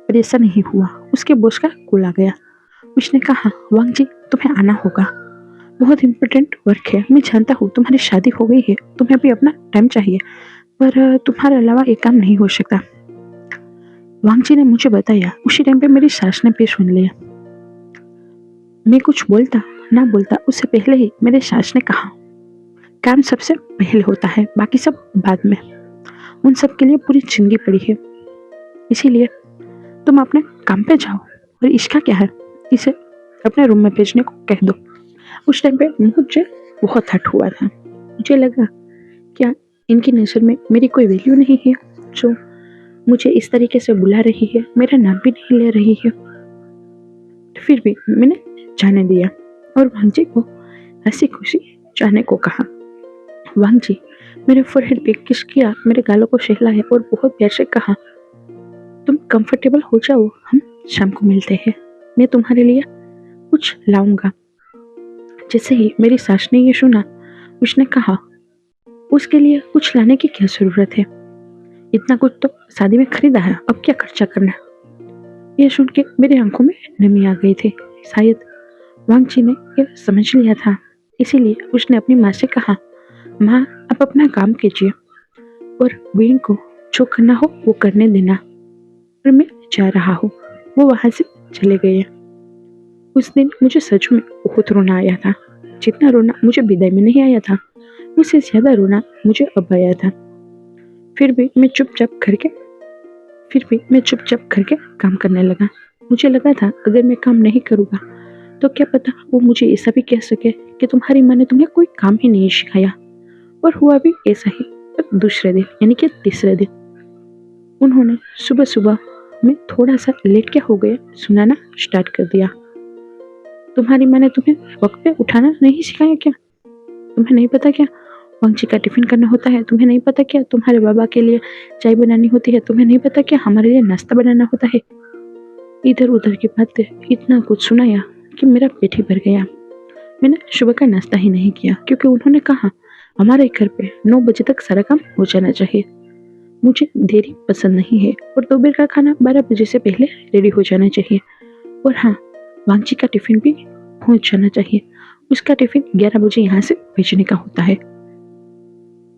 पर ऐसा नहीं हुआ। उसके बॉस का कॉल आ गया। उसने कहा, वांग जी, तुम्हें आना होगा, बहुत इम्पोर्टेंट वर्क है। मैं जानता हूँ तुम्हारी शादी हो गई है, तुम्हें भी अपना टाइम चाहिए, पर तुम्हारे अलावा एक काम नहीं हो सकता। वांग जी ने मुझे बताया। उसी टाइम पे मेरी सास ने भी सुन लिया। मैं कुछ बोलता ना बोलता उससे पहले ही मेरे सास ने कहा, काम सबसे पहले होता है, बाकी सब बाद में। उन सब के लिए पूरी जिंदगी पड़ी है, इसीलिए तुम अपने काम पे जाओ। और इसका क्या है, इसे अपने रूम में भेजने को कह दो। उस टाइम पे मुझे बहुत हर्ट हुआ था। मुझे लगा, क्या इनकी नज़र में मेरी कोई वैल्यू नहीं है जो मुझे इस तरीके से बुला रही है, मेरा नाम भी नहीं ले रही है। फिर भी मैंने जाने दिया और वांग जी को हंसी खुशी जाने को कहा। वांग जी मेरे फोरहेड पे किस किया, मेरे गालों को सहलाया और बहुत प्यार से कहा, तुम कंफर्टेबल हो जाओ, हम शाम को मिलते हैं, मैं तुम्हारे लिए कुछ लाऊंगा। जैसे ही मेरी सास ने ये सुना, उसने कहा, उसके लिए कुछ लाने की क्या जरूरत है, इतना कुछ तो शादी में खरीदा है, अब क्या खर्चा करना। ये सुन के मेरी आंखों में नमी आ गई थी। शायद वांग जी ने ये समझ लिया था, इसीलिए उसने अपनी माँ से कहा, माँ आप अपना काम कीजिए और वीण को जो करना हो वो करने देना, और मैं जा रहा हूँ। वो वहां से चले गए। उस दिन मुझे सच में बहुत रोना आया था। जितना रोना मुझे विदाई में नहीं आया था, उससे ज्यादा रोना मुझे अब आया था। फिर भी मैं चुपचाप करके काम करने लगा। मुझे लगा था, अगर मैं काम नहीं करूँगा तो क्या पता वो मुझे ऐसा भी कह सके कि तुम्हारी माँ ने तुम्हें कोई काम ही नहीं सिखाया। और हुआ भी ऐसा ही। पर दूसरे दिन यानी कि तीसरे दिन उन्होंने सुबह सुबह में थोड़ा सा लेट के हो गए सुनाना स्टार्ट कर दिया। तुम्हारी माँ ने तुम्हें वक्त पे उठाना नहीं सिखाया क्या? तुम्हें नहीं पता क्या वांची का टिफिन करना होता है? तुम्हें नहीं पता क्या तुम्हारे बाबा के लिए चाय बनानी होती है? तुम्हें नहीं पता क्या हमारे लिए नाश्ता बनाना होता है? इधर उधर की बातें इतना कुछ सुनाया कि मेरा पेट ही भर गया। मैंने सुबह का नाश्ता ही नहीं किया, क्योंकि उन्होंने कहा हमारे घर पे 9 बजे तक सारा काम हो जाना चाहिए। मुझे देरी पसंद नहीं है और दोपहर का खाना 12 बजे से पहले रेडी हो जाना चाहिए। और हाँ, वांगची का टिफिन भी पहुंच जाना चाहिए। उसका टिफिन 11 बजे यहाँ से भेजने का होता है।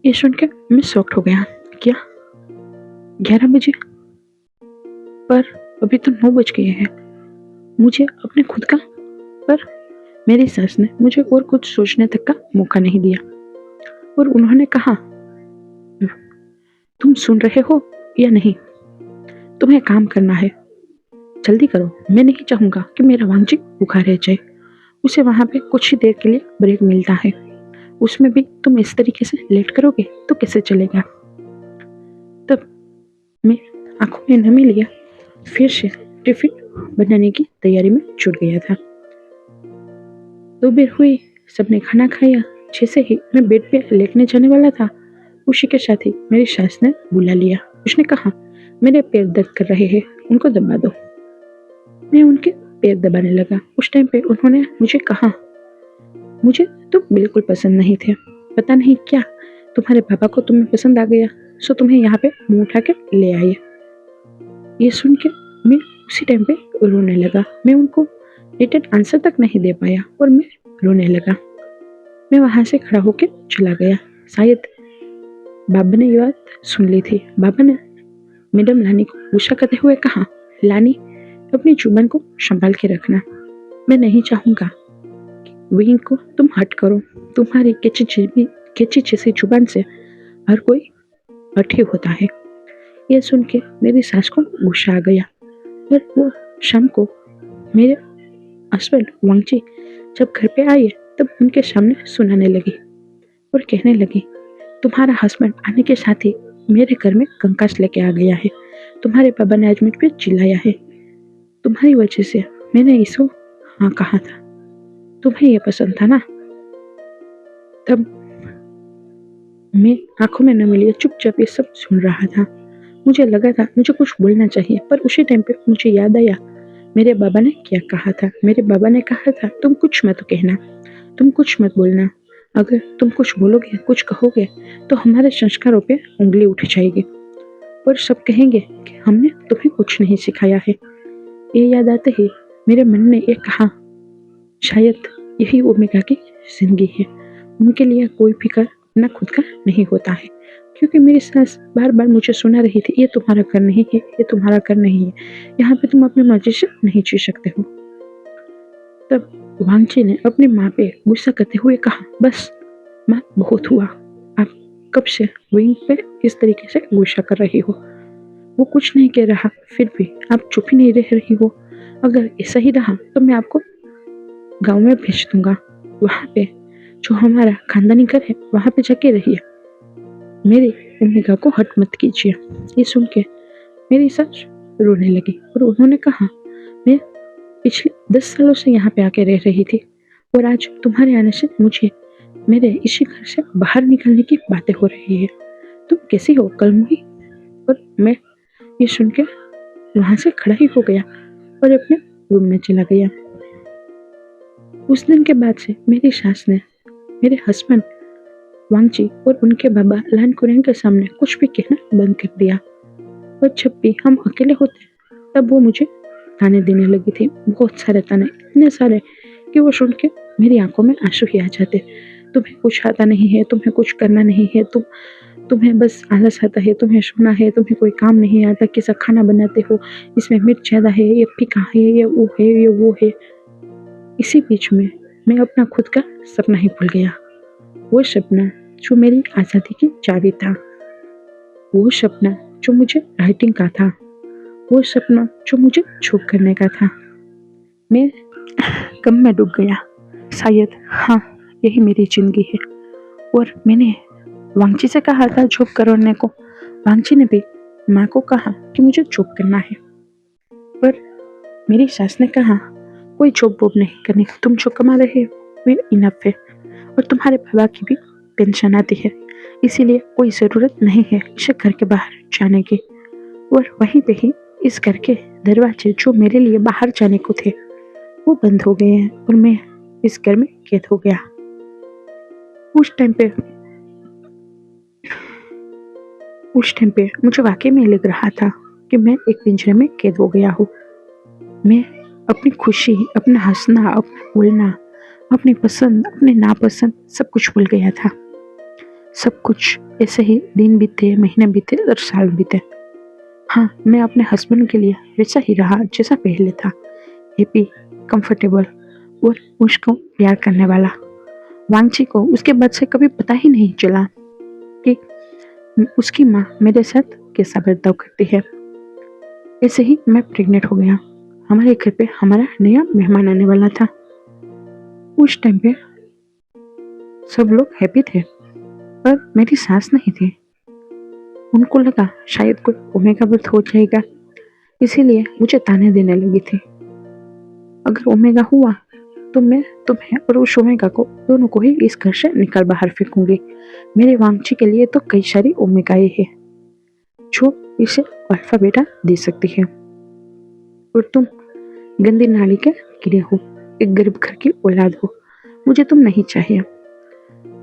ये सुनकर मैं शॉक्ड हो गया। क्या 11 बजे? पर अभी तो 9 बज गए हैं। मुझे अपने खुद का पर मेरी सास ने मुझे और कुछ सोचने तक का मौका नहीं दिया और उन्होंने कहा, तुम सुन रहे हो या नहीं? तुम्हें काम करना है, जल्दी करो। मैं नहीं चाहूंगा कि मेरा वांगची भूखा रह जाए। उसे वहां पे कुछ ही देर के लिए ब्रेक मिलता है, उसमें भी तुम इस तरीके से लेट करोगे तो कैसे चलेगा? तब मैं आंखों में नमी लिया फिर से टिफिन बनाने की तैयारी में जुट गया था। दोपहर हुई, सबने खाना खाया। जैसे ही मैं बेड पे लेटने जाने वाला था, उसी के साथ ही मेरी सास ने बुला लिया। उसने कहा, मेरे पैर दर्द कर रहे हैं, उनको दबा दो। मैं उनके पैर दबाने लगा। उस टाइम पे उन्होंने मुझे कहा, मुझे तो बिल्कुल पसंद नहीं थे, पता नहीं क्या तुम्हारे पापा को तुम्हें पसंद आ गया, सो तुम्हें यहाँ पे मुंह उठा के ले आए। ये सुन के मैं उसी टाइम पे रोने लगा। मैं उनको रिटर्न आंसर तक नहीं दे पाया और मैं रोने लगा। मैं वहां से खड़ा होकर चला गया। शायद बाबा ने ये बात सुन ली थी। बाबा ने मैडम लानी को गुस्सा करते हुए कहा, लानी, अपनी जुबान को संभाल के रखना। मैं नहीं चाहूंगा विंग को तुम हट करो। तुम्हारी केची जैसी जुबान से हर कोई हठी होता है। यह सुन के मेरी सास को गुस्सा आ गया और वो शाम को मेरे हस्बैंड वांगची जब घर पे आए तब उनके सामने सुनाने लगी और कहने लगी, तुम्हारा हस्बैंड आने के साथ ही मेरे घर में कंकास लेके आ गया है। तुम्हारे पापा ने आज मुझ पे चिल्लाया है। तुम्हारी वजह से मैंने इसको हाँ कहा था। तुम्हें ये पसंद था ना? तब मैं आंखों में नमी लिए चुपचाप ये सब सुन रहा था। मुझे लगा था मुझे कुछ बोलना चाहिए, पर उसी टाइम पे मुझे याद आया मेरे बाबा ने क्या कहा था। मेरे बाबा ने कहा था, तुम कुछ मत कहना, तुम कुछ मत बोलना। अगर तुम कुछ बोलोगे, कुछ कहोगे तो हमारे संस्कारों पे उंगली उठ जाएगी और सब कहेंगे कि हमने तुम्हें कुछ नहीं सिखाया है। ये याद आते ही मेरे मन ने ये कहा, शायद यही ओमेगा की जिंदगी है। उनके लिए कोई फिक्र न खुद का नहीं होता है। क्योंकि मेरी सास बार बार मुझे सुना रही थी, ये तुम्हारा घर नहीं है, ये तुम्हारा घर नहीं है, यहाँ पे तुम अपनी मर्जी से नहीं जी सकते हो। तब वांगची ने अपनी माँ पे गुस्सा करते हुए कहा, बस माँ, बहुत हुआ। आप कब से विंग पे इस तरीके से गुस्सा कर रही हो? वो कुछ नहीं कह रहा, फिर भी आप चुप ही नहीं रह रही हो। अगर ऐसा ही रहा तो मैं आपको गांव में भेज दूंगा। वहां पे जो हमारा खानदानी घर है वहां पे जाके रहिए। मेरी ओमेगा को हट मत कीजिए। ये सुन के मेरी सास रोने लगी और उन्होंने कहा, मैं पिछले 10 सालों से यहाँ पे आके रह रही थी और आज तुम्हारे आने से मुझे मेरे इसी घर से बाहर निकलने की बातें हो रही है। तुम कैसी हो कलमुही? और मैं ये सुन के वहां से खड़ा ही हो गया और अपने रूम में चला गया। उस दिन के बाद से मेरी सास ने मेरे हस्बैंड वांगची और उनके बाबा लान कुरेन के सामने कुछ भी कहना बंद कर दिया। और जब भी हम अकेले होते तब वो मुझे ताने देने लगी थी, बहुत सारे ताने, इतने सारे कि वो सुन के मेरी आंखों में आंसू ही आ जाते। तुम्हें कुछ आता नहीं है, तुम्हें कुछ करना नहीं है, तुम्हें बस आलस आता है, तुम्हें सोना है, तुम्हें कोई काम नहीं आता, कैसा खाना बनाते हो, इसमें मिर्च ज्यादा है, ये फीका है, ये वो है, ये वो है। इसी बीच में मैं अपना खुद का सपना ही भूल गया। वो सपना जो मेरी आज़ादी की चाबी था, वो सपना जो मुझे राइटिंग का था, वो सपना जो मुझे जॉब करने का था। मैं गम में डूब गया। शायद हाँ, यही मेरी जिंदगी है। और मैंने वांगची से कहा था जॉब करने को। वांगची ने भी माँ को कहा कि मुझे जॉब करना है, पर मेरी सास ने कहा, कोई जॉब वॉब नहीं करनी, तुम जो कमा रहे हो वो इनफ है और तुम्हारे बाबा की भी पेंशन आती है, इसीलिए कोई ज़रूरत नहीं है इसे घर के बाहर जाने की। और वहीं पे ही इस घर के दरवाजे जो मेरे लिए बाहर जाने को थे वो बंद हो गए हैं और मैं इस घर में कैद हो गया। उस टाइम पे मुझे वाकई में लग रहा था कि मैं एक पिंजरे में कैद हो गया हूँ। मैं अपनी खुशी, अपना हंसना, अपना बोलना, अपनी पसंद, अपने नापसंद सब कुछ भूल गया था। सब कुछ ऐसे ही दिन बीते, महीने बीते और साल बीते। हाँ, मैं अपने हस्बैंड के लिए वैसा ही रहा जैसा पहले था, हैप्पी, कंफर्टेबल और उसको प्यार करने वाला। वांगची को उसके बाद से कभी पता ही नहीं चला कि उसकी माँ मेरे साथ कैसा बर्ताव करती है। ऐसे ही मैं प्रेग्नेंट हो गया। हमारे घर पे हमारा नया मेहमान आने वाला था। उस टाइम पे सब लोग हैप्पी थे, पर मेरी सास नहीं थी। उनको लगा शायद कोई ओमेगा व्रत हो जाएगा, इसीलिए मुझे ताने देने लगी थी। अगर ओमेगा हुआ तो मैं तुम्हें और उस ओमेगा को दोनों को ही इस घर से निकल बाहर फेंकूंगी। मेरे वांगची के लिए तो कई सारी ओमेगाएं हैं जो इसे अल्फा बेटा दे सकती है, और तुम गंदी नाली के कीड़े हो, एक गरीब घर की औलाद हो, मुझे तुम नहीं चाहिए।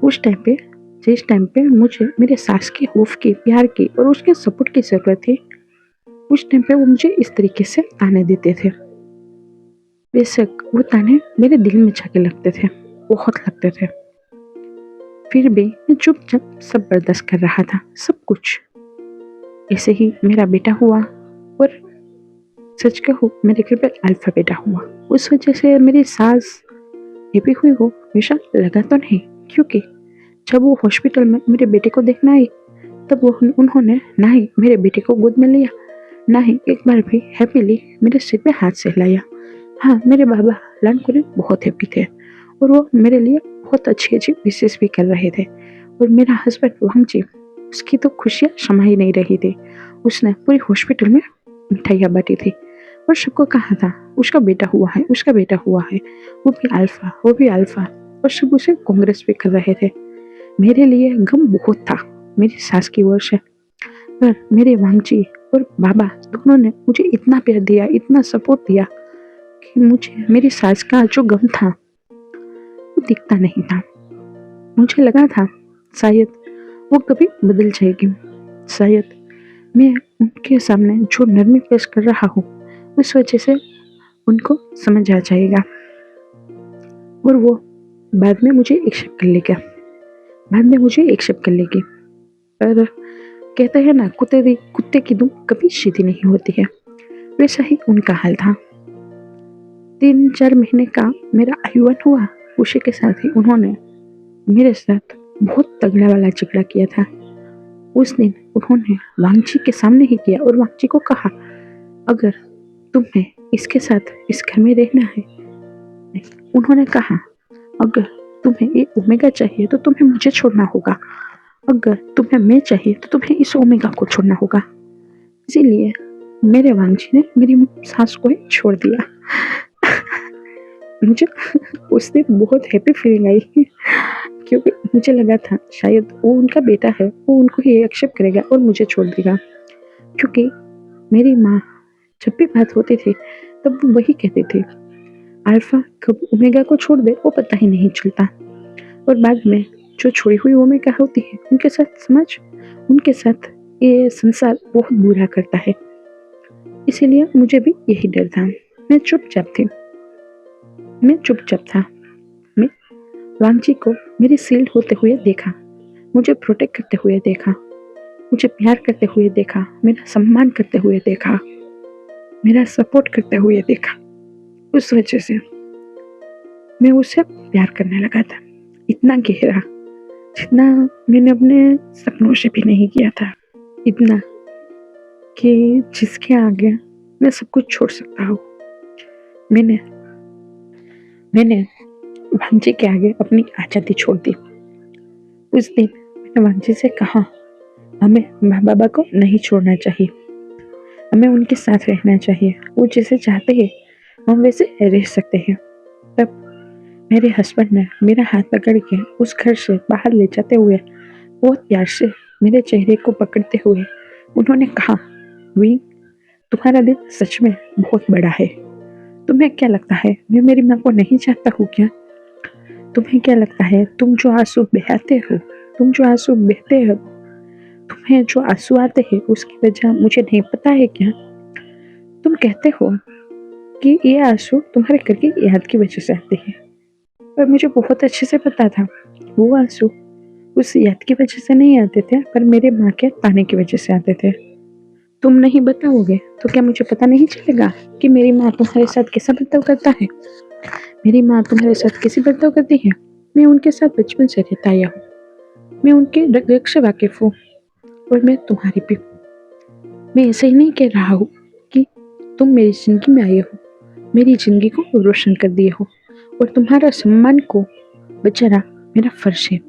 उस टाइम पे जिस टाइम पे मुझे मेरे सास के खौफ की, प्यार की और उसके सपोर्ट की जरूरत थी, उस टाइम पे वो मुझे इस तरीके से ताने देते थे। बेशक वो ताने मेरे दिल में जाके लगते थे, बहुत लगते थे। फिर भी मैं चुपचाप सब बर्दाश्त कर रहा था, सब कुछ। ऐसे ही मेरा बेटा हुआ, और सच कहूँ मेरे घर पे अल्फा बेटा हुआ। उस वजह से मेरी सास हैप्पी हुई हो हमेशा लगा तो नहीं, क्योंकि जब वो हॉस्पिटल में मेरे बेटे को देखना आई तब वो उन्होंने ना ही मेरे बेटे को गोद में लिया, ना ही एक बार भी हैप्पीली मेरे सिर पे हाथ से लाया। हाँ, मेरे बाबा लानकुरे बहुत हैप्पी थे और वो मेरे लिए बहुत अच्छी अच्छी विशेष भी कर रहे थे। और मेरा हस्बैंड वांगची, उसकी तो खुशियाँ समा ही नहीं रही थी। उसने पूरी हॉस्पिटल में मिठाइयाँ बांटी थी और सबको कहा था उसका बेटा हुआ है, उसका बेटा हुआ है, वो भी अल्फा, वो भी अल्फा। और सब उसे कांग्रेस भी कर रहे थे। मेरे लिए गम बहुत था मेरी सास की ओर से, पर मेरे वांगची और बाबा दोनों ने मुझे इतना प्यार दिया, इतना सपोर्ट दिया कि मुझे मेरी सास का जो गम था वो दिखता नहीं था। मुझे लगा था शायद वो कभी बदल जाएगी, शायद मैं उनके सामने जो नरमी पेश कर रहा हूँ उस वजह से उनको समझ आ जाएगा और वो बाद में मुझे एक्सेप्ट कर लेगा, बाद में मुझे एक्सेप्ट कर लेगी। पर कहते हैं ना, कुत्ते की दुम कभी सीधी नहीं होती है, वैसा ही उनका हाल था। 3-4 महीने का मेरा आयुवन हुआ, उसी के साथ ही उन्होंने मेरे साथ बहुत तगड़ा वाला झगड़ा किया था। उस दिन उन्होंने वांगची के सामने ही किया और वांगची को कहा, अगर तुम्हें इसके साथ इस घर में रहना है, उन्होंने कहा अगर तुम्हें ये ओमेगा चाहिए तो तुम्हें मुझे छोड़ना होगा, अगर तुम्हें मैं चाहिए तो तुम्हें इस ओमेगा को छोड़ना होगा। इसीलिए मेरे वांगची ने मेरी सास को ही छोड़ दिया। मुझे उस दिन बहुत हैप्पी फीलिंग आई, क्योंकि मुझे लगा था शायद वो उनका बेटा है, वो उनको ही एक्सेप्ट करेगा और मुझे छोड़ देगा। क्योंकि मेरी माँ जब भी बात होती थी तब वो वही कहती थी, अल्फा कब ओमेगा को छोड़ दे वो पता ही नहीं चलता, और बाद में जो छोड़ी हुई ओमेगा होती है उनके साथ समाज, उनके साथ ये संसार बहुत बुरा करता है। इसीलिए मुझे भी यही डर था। मैं चुपचाप था। मैं वांगची को मेरी सील्ड होते हुए देखा, मुझे प्रोटेक्ट करते हुए देखा, मुझे प्यार करते हुए देखा, मेरा सम्मान करते हुए देखा, मेरा सपोर्ट करते हुए देखा। उस वजह से मैं उससे प्यार करने लगा था, इतना गहरा जितना मैंने अपने सपनों से भी नहीं किया था, इतना कि जिसके आगे मैं सब कुछ छोड़ सकता हूँ। मैंने वांगची के आगे अपनी आज़ादी छोड़ दी। उस दिन मैंने वांगची से कहा, हमें माँ बाबा को नहीं छोड़ना चाहिए, हमें उनके साथ रहना चाहिए, वो जैसे चाहते हैं हम वैसे रह सकते हैं। तब मेरे हस्बैंड ने मेरा हाथ पकड़ के उस घर से बाहर ले जाते हुए बहुत प्यार से मेरे चेहरे को पकड़ते हुए उन्होंने कहा, वी, तुम्हारा दिल सच में बहुत बड़ा है। तुम्हें क्या लगता है मैं मेरी माँ को नहीं चाहता हूँ क्या? तुम्हें क्या लगता है तुम जो आंसू बहाते हो, तुम जो आंसू बहते हो, तुम्हें जो आंसू आते हैं उसकी वजह मुझे नहीं पता है क्या? तुम कहते हो कि ये आंसू तुम्हारे घर की याद की वजह से आते हैं, पर मुझे बहुत अच्छे से पता था वो आंसू उस याद की वजह से नहीं आते थे, पर मेरे माँ के ताने की वजह से आते थे। तुम नहीं बताओगे तो क्या मुझे पता नहीं चलेगा कि मेरी माँ तुम्हारे साथ कैसा बर्ताव करता है? मेरी माँ तुम्हारे साथ कैसी बर्ताव करती है? मैं उनके साथ बचपन से रहता आया हूँ, मैं उनके रग रग से वाकिफ हूँ, और मैं तुम्हारी भी। मैं ऐसे ही नहीं कह रहा हूँ कि तुम मेरी जिंदगी में आए हो, मेरी जिंदगी को रोशन कर दिए हो, और तुम्हारा सम्मान को बचाना मेरा फर्ज है,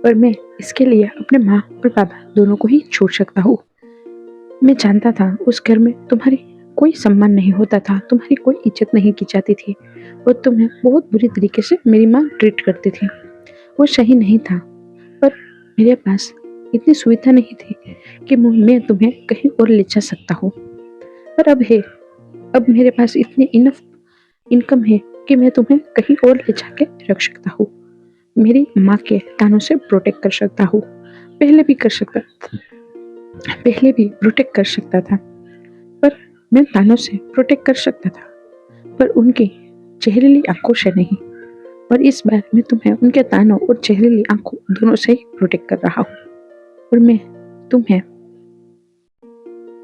और मैं इसके लिए अपने माँ और पापा दोनों को ही छोड़ सकता हूँ। मैं जानता था उस घर में तुम्हारी कोई सम्मान नहीं होता था, तुम्हारी कोई इज्जत नहीं की जाती थी, और तुम्हें बहुत बुरी तरीके से मेरी माँ ट्रीट करती थी। वो सही नहीं था, पर मेरे पास इतनी सुविधा नहीं थी कि मैं तुम्हें कहीं और ले जा सकता हूँ। पर अब है, अब मेरे पास इतनी इनफ इनकम है कि मैं तुम्हें कहीं और ले जाके रख सकता हूँ, मेरी माँ के तानों से प्रोटेक्ट कर सकता हूँ। पहले भी प्रोटेक्ट कर सकता था, पर मैं तानों से प्रोटेक्ट कर सकता था, पर उनकी जहरीली आंखों से नहीं। और इस बार मैं तुम्हें उनके तानों और जहरीली आंखों दोनों से ही प्रोटेक्ट कर रहा हूँ, और मैं तुम्हें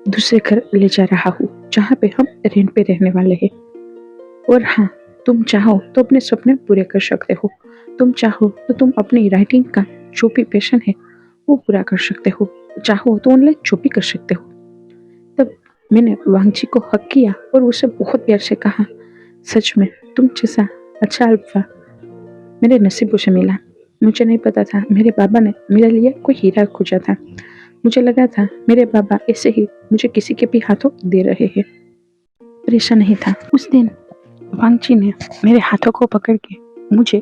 दूसरे घर ले जा रहा हूँ जहाँ पे हम रेंट पे रहने वाले हैं। और हाँ, तुम चाहो तो अपने सपने पूरे कर सकते हो, तुम चाहो तो तुम अपनी राइटिंग का जो भी पैशन है वो पूरा कर सकते हो, चाहो तो ऑनलाइन जो भी कर सकते हो। तब मैंने वांगजी को हक किया और उसे बहुत प्यार से कहा, सच में तुम जैसा अच्छा अल्फा मेरे नसीबों से मिला। मुझे नहीं पता था मेरे बाबा ने मेरे लिए कोई हीरा खोजा था, मुझे लगा था मेरे बाबा ऐसे ही मुझे किसी के भी हाथों दे रहे हैं, पर ऐसा नहीं था। उस दिन वांगजी ने मेरे हाथों को पकड़ के मुझे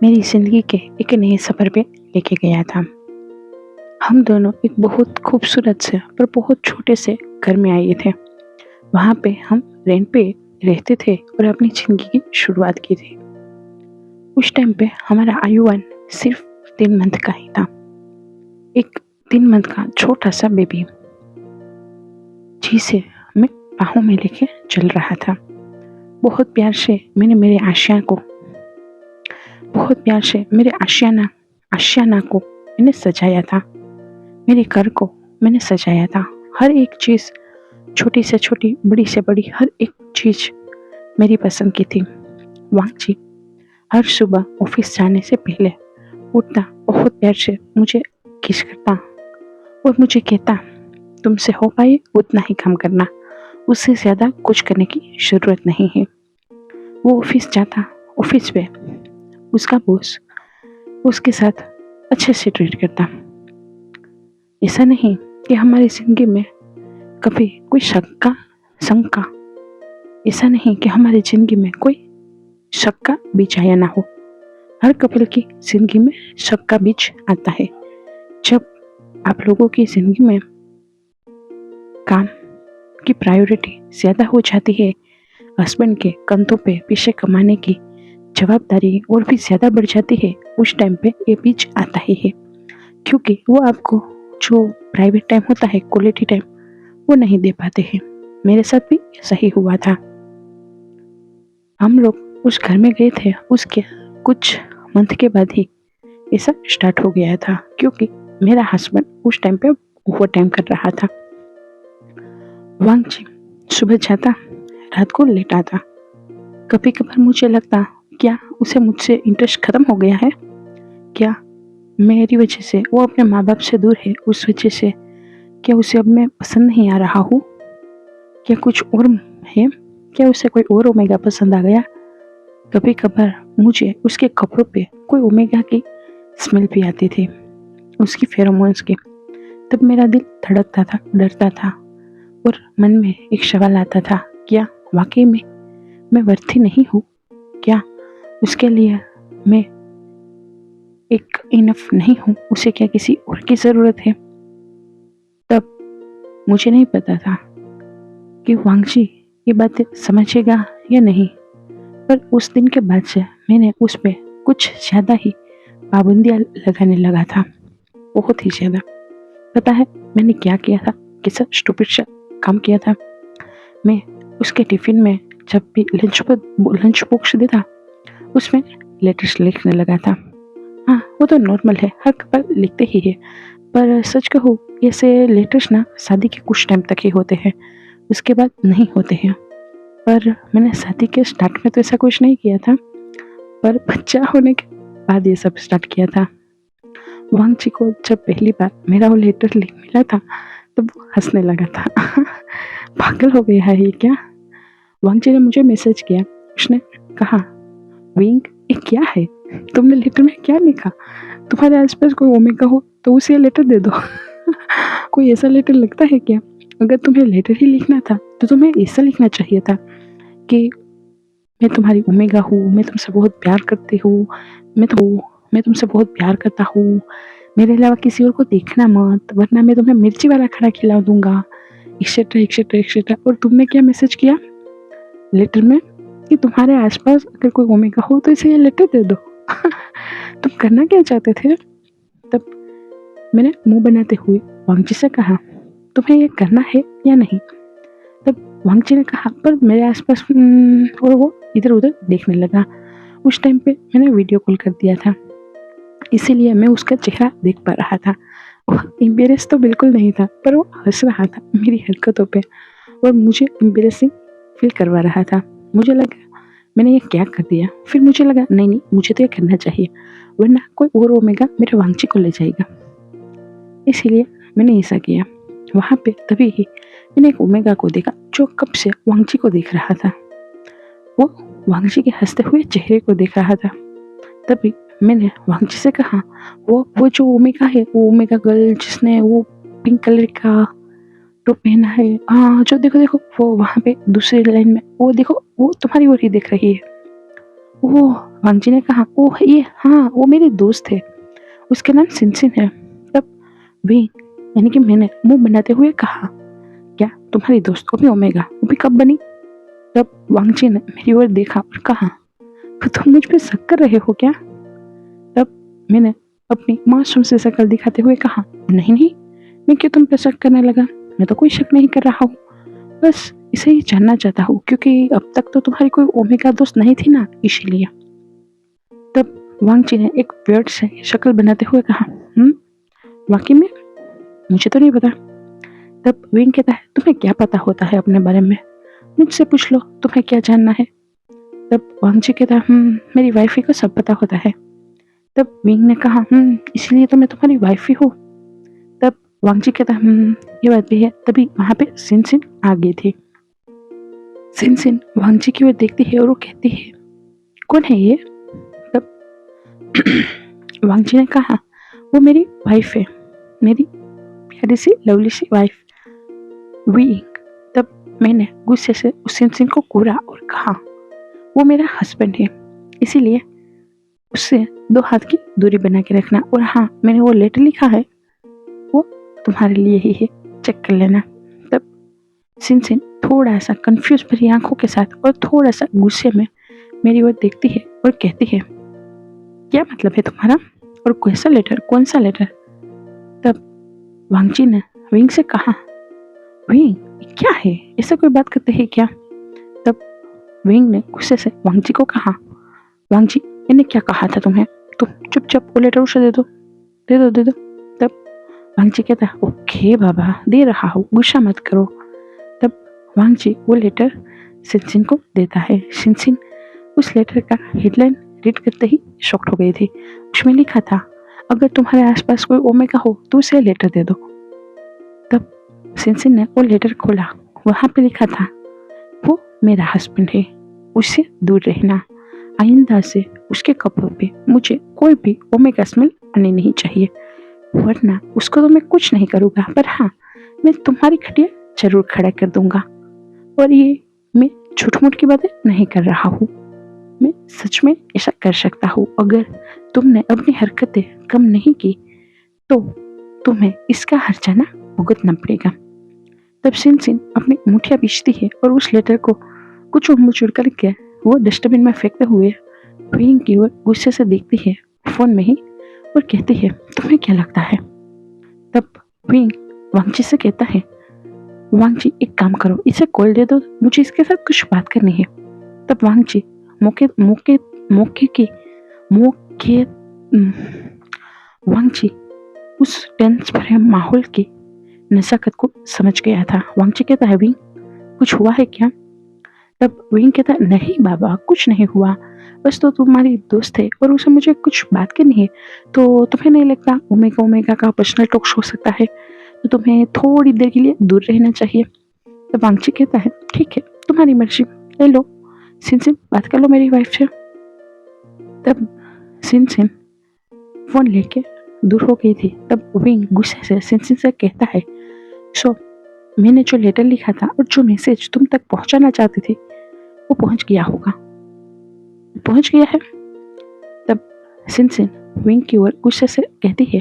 मेरी जिंदगी के एक नए सफर पे लेके गया था। हम दोनों एक बहुत खूबसूरत से पर बहुत छोटे से घर में आए थे। वहाँ पे हम रेंट पे रहते थे और अपनी जिंदगी की शुरुआत की थी। उस टाइम पे हमारा आयुवन सिर्फ 3 मंथ का ही था, एक 3 मंथ का छोटा सा बेबी जिसे मैं बाहों में लेके चल रहा था। बहुत प्यार से मैंने मेरे आशियाना को मैंने सजाया था, मेरे घर को मैंने सजाया था। हर एक चीज़, छोटी से छोटी, बड़ी से बड़ी, हर एक चीज़ मेरी पसंद की थी। वांगजी हर सुबह ऑफिस जाने से पहले उठता, बहुत प्यार से मुझे किस करता और मुझे कहता, तुमसे हो पाए उतना ही काम करना, उससे ज़्यादा कुछ करने की ज़रूरत नहीं है। वो ऑफिस जाता, ऑफिस पे उसका बॉस उसके साथ अच्छे से ट्रीट करता। ऐसा नहीं कि हमारी जिंदगी में कभी कोई शंका, ऐसा नहीं कि हमारी जिंदगी में कोई शक का बीज आया ना हो। हर कपल की जिंदगी में शक का बीज आता है। जब आप लोगों की जिंदगी में काम की प्रायोरिटी ज्यादा हो जाती है, हस्बैंड के कंधों पे पीछे कमाने की जवाबदारी और भी ज्यादा बढ़ जाती है, उस टाइम पे ये बीज आता ही है, क्योंकि वो आपको जो प्राइवेट टाइम होता है, क्वालिटी टाइम, वो नहीं दे पाते हैं। मेरे साथ भी ऐसा ही हुआ था। हम लोग उस घर में गए थे, उसके कुछ मंथ के बाद ही ऐसा स्टार्ट हो गया था, क्योंकि मेरा हस्बैंड उस टाइम पे ओवर टाइम कर रहा था। वांगजी सुबह जाता, रात को लेट आता। कभी कभार मुझे लगता, क्या उसे मुझसे इंटरेस्ट खत्म हो गया है? क्या मेरी वजह से वो अपने माँ बाप से दूर है? उस वजह से क्या उसे अब मैं पसंद नहीं आ रहा हूँ? क्या कुछ और है? क्या उसे कोई और ओमेगा पसंद आ गया? कभी कभार मुझे उसके कपड़ों पे कोई ओमेगा की स्मेल भी आती थी, उसकी फेरोमोन्स की। तब मेरा दिल धड़कता था, डरता था, और मन में एक सवाल आता था, क्या वाकई में मैं वर्थी नहीं हूँ? क्या उसके लिए मैं एक इनफ नहीं हूँ? उसे क्या किसी और की ज़रूरत है? तब मुझे नहीं पता था कि वांगजी ये बातें समझेगा या नहीं, पर उस दिन के बाद से मैंने उस पर कुछ ज़्यादा ही पाबंदियाँ लगाने लगा था, बहुत ही ज़्यादा। पता है मैंने क्या किया था, कैसा स्टूपिड काम किया था। मैं उसके टिफिन में जब भी लंच बॉक्स देता उसमें लेटर्स लिखने लगा था। हाँ, वो तो नॉर्मल है, हर कपल लिखते ही है, पर सच कहूँ ऐसे लेटर्स ना शादी के कुछ टाइम तक ही होते हैं, उसके बाद नहीं होते हैं। पर मैंने शादी के स्टार्ट में तो ऐसा कुछ नहीं किया था, पर बच्चा होने के बाद ये सब स्टार्ट किया था। वांग जी को जब पहली बार मेरा वो लेटर मिला था तब वो हंसने लगा था। पागल हो गया है ये क्या। वांग जी ने मुझे मैसेज किया, उसने कहा विंग ये क्या है, तुमने लेटर में क्या लिखा, तुम्हारे आसपास कोई ओमेगा हो तो उसे लेटर दे दो। कोई ऐसा लेटर लगता है क्या, अगर तुम्हें लेटर ही लिखना था तो तुम्हें ऐसा लिखना चाहिए था कि मैं तुम्हारी ओमेगा हूँ, मैं तुमसे बहुत प्यार करती हूँ, मैं तुमसे बहुत प्यार करता हूँ, मेरे अलावा किसी और को देखना मत वरना मैं तुम्हें मिर्ची वाला खाना खिला दूंगा, एक्सेट्रा एक्सेट्रा एक्सेट्रा। और तुमने क्या मैसेज किया लेटर में कि तुम्हारे आसपास अगर कोई ओमेगा हो तो इसे ये लेटर दे दो। तुम करना क्या चाहते थे। तब मैंने मुंह बनाते हुए वांग जी से कहा तुम्हें ये करना है या नहीं। तब वांग जी ने कहा पर मेरे आसपास और वो इधर उधर देखने लगा। उस टाइम पे मैंने वीडियो कॉल कर दिया था, इसीलिए मैं उसका चेहरा देख पा रहा था। वो एम्बेरस तो बिल्कुल नहीं था, पर वो हंस रहा था मेरी हरकतों पे और मुझे एम्बेरसिंग फील करवा रहा था। मुझे लगा मैंने ये क्या कर दिया, फिर मुझे लगा नहीं मुझे तो ये करना चाहिए वरना कोई और ओमेगा मेरे वांगची को ले जाएगा, इसीलिए मैंने ऐसा किया। वहाँ पे तभी ही मैंने एक ओमेगा को देखा जो कब से वांगची को देख रहा था, वो वांगची के हंसते हुए चेहरे को देख रहा था। तभी मैंने वांगची से कहा वो जो ओमेगा है, वो ओमेगा गर्ल जिसने वो पिंक कलर का टॉप पहना है, हाँ जो देखो देखो वो वहाँ पे दूसरी लाइन में, वो देखो वो तुम्हारी ओर ही देख रही है। वो वांगची ने कहा ओ ये हाँ वो मेरी दोस्त है, उसका नाम सिनसिन है। तब वे यानी कि मैंने मुंह बनाते हुए कहा क्या तुम्हारी दोस्त वो भी ओमेगा, वो भी कब बनी। तब वांगची ने मेरी ओर देखा और कहा तुम मुझ पे शक कर रहे हो क्या। तब मैंने अपनी मासूम से शक्ल दिखाते हुए कहा नहीं मैं क्यों तुम पे शक करने लगा, मैं तो कोई शक नहीं कर रहा हूँ, बस इसे ही जानना चाहता हूँ क्योंकि अब तक तो तुम्हारी कोई ओमेगा दोस्त नहीं थी ना, इसीलिए। तब वांगची ने एक वियर्ड से शक्ल बनाते हुए कहा वाकई में मुझे तो नहीं पता। तब विंग कहता है तुम्हें क्या पता होता है अपने बारे में, मुझसे पूछ लो तुम्हें क्या जानना है। तब वांगची कहता है मेरी वाइफ को सब पता होता है। तब विंग ने कहा इसलिए तो मैं तुम्हारी वाइफ ही हूँ। तब वांगची कहता ये बात भी है। तभी वहां पे सिनसिन आ गई थी। सिनसिन वांगची की ओर देखती है और वो कहती है कौन है ये। तब वांगची ने कहा वो मेरी वाइफ है, मेरी प्यारी सी लवली सी वाइफ विंग। तब मैंने गुस्से से उस सिनसिन को घूरा और कहा वो मेरा हस्बैंड है, इसीलिए उससे 2 हाथ की दूरी बना के रखना, और हाँ मैंने वो लेटर लिखा है वो तुम्हारे लिए ही है, चेक कर लेना। तब सिनसिन थोड़ा सा कंफ्यूज भरी आंखों के साथ और थोड़ा सा गुस्से में मेरी ओर देखती है और कहती है क्या मतलब है तुम्हारा और कैसा लेटर, कौन सा लेटर। तब वांगची ने विंग से कहा विंग क्या है, ऐसा कोई बात करते हैं क्या। तब विंग ने गुस्से से वांगची को कहा वांगची मैंने क्या कहा था तुम्हें, तुम चुपचाप वो लेटर उसे दे दो दे दो दे दो। तब वांगची कहता है ओके बाबा दे रहा हूँ, गुस्सा मत करो। तब वांगची वो लेटर सिनसिन को देता है। सिनसिन उस लेटर का हेडलाइन रीड करते ही शॉक्ड हो गई थी। उसमें लिखा था अगर तुम्हारे आसपास कोई ओमेगा हो तो उसे लेटर दे दो। तब सिनसिन ने वो लेटर खोला, वहां पे लिखा था वो मेरा हस्बैंड है, उससे दूर रहना, आइंदा से उसके कपड़ों पे मुझे कोई भी ओमेगा स्मेल आनी नहीं चाहिए, वरना उसको तो मैं कुछ नहीं करूँगा, पर हाँ मैं तुम्हारी खटिया जरूर खड़ा कर दूंगा। और ये मैं झूठ मूठ की बातें नहीं कर रहा हूँ, मैं सच में ऐसा कर सकता हूँ। अगर तुमने अपनी हरकतें कम नहीं की तो तुम्हें इसका हर्जाना भुगतना पड़ेगा। तब सिनसिन अपनी मुठिया बीचती है और उस लेटर को कुछ मुचुड़ करके वो डस्टबिन में फेंकते हुए विंग की ओर गुस्से से देखती है फोन में ही और कहती है तुम्हें क्या लगता है। तब विंग वांगची से कहता है, वांगची एक काम करो, इसे कॉल दे दो, मुझे इसके साथ कुछ बात करनी है। तब वांगची मौके मौके मौके के मौके वांगची उस टेंस भरे माहौल की नजाकत को समझ गया था। वांगची कहता है, विंग कुछ हुआ है क्या? तब विंग कहता है, नहीं बाबा कुछ नहीं हुआ, बस तो तुम्हारी दोस्त है और उसे मुझे कुछ बात करनी है, तो तुम्हें नहीं लगता ओमेगा ओमेगा का पर्सनल टॉक हो सकता है, तो तुम्हें थोड़ी देर के लिए दूर रहना चाहिए। तब वांगची कहता है, ठीक है तुम्हारी मर्जी, ले लो सिन सिन बात कर लो मेरी वाइफ से। तब सिन सिन फोन लेके दूर हो गई थी। तब विंग गुस्से से सिन सिन से कहता है, सो मैंने जो लेटर लिखा था और जो मैसेज तुम तक पहुंचाना चाहती थी वो पहुंच गया होगा, पहुंच गया है। तब सिन सिन विंग की ओर गुस्से से कहती है,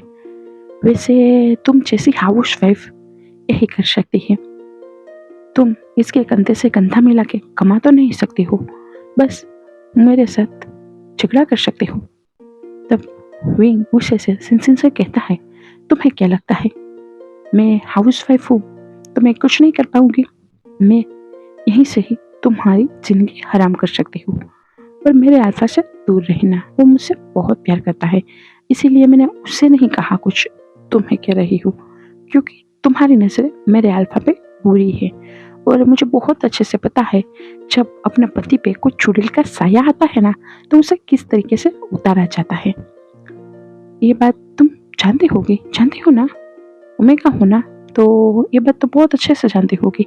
वैसे तुम जैसी हाउस वाइफ यही कर सकती है, तुम इसके कंधे से कंधा मिला के कमा तो नहीं सकती हो, बस मेरे साथ झगड़ा कर सकते हो। तब विंग गुस्से से सिन सिन से कहता है, तुम्हें क्या लगता है मैं हाउस वाइफ हूँ तो मैं कुछ नहीं कर पाऊंगी? मैं यहीं से ही तुम्हारी जिंदगी हराम कर सकती हूँ। और मेरे अल्फा से दूर रहना, वो मुझसे बहुत प्यार करता है, इसीलिए मैंने उससे नहीं कहा कुछ तुम्हें कह रही हूँ, क्योंकि तुम्हारी नजरें मेरे अल्फा पे बुरी है और मुझे बहुत अच्छे से पता है जब अपने पति पे कोई चुड़ैल का साया आता है ना तो उसे किस तरीके से उतारा जाता है। ये बात तुम जानती हो ना, ओमेगा हो ना, तो ये बात तो बहुत अच्छे से जानती होगी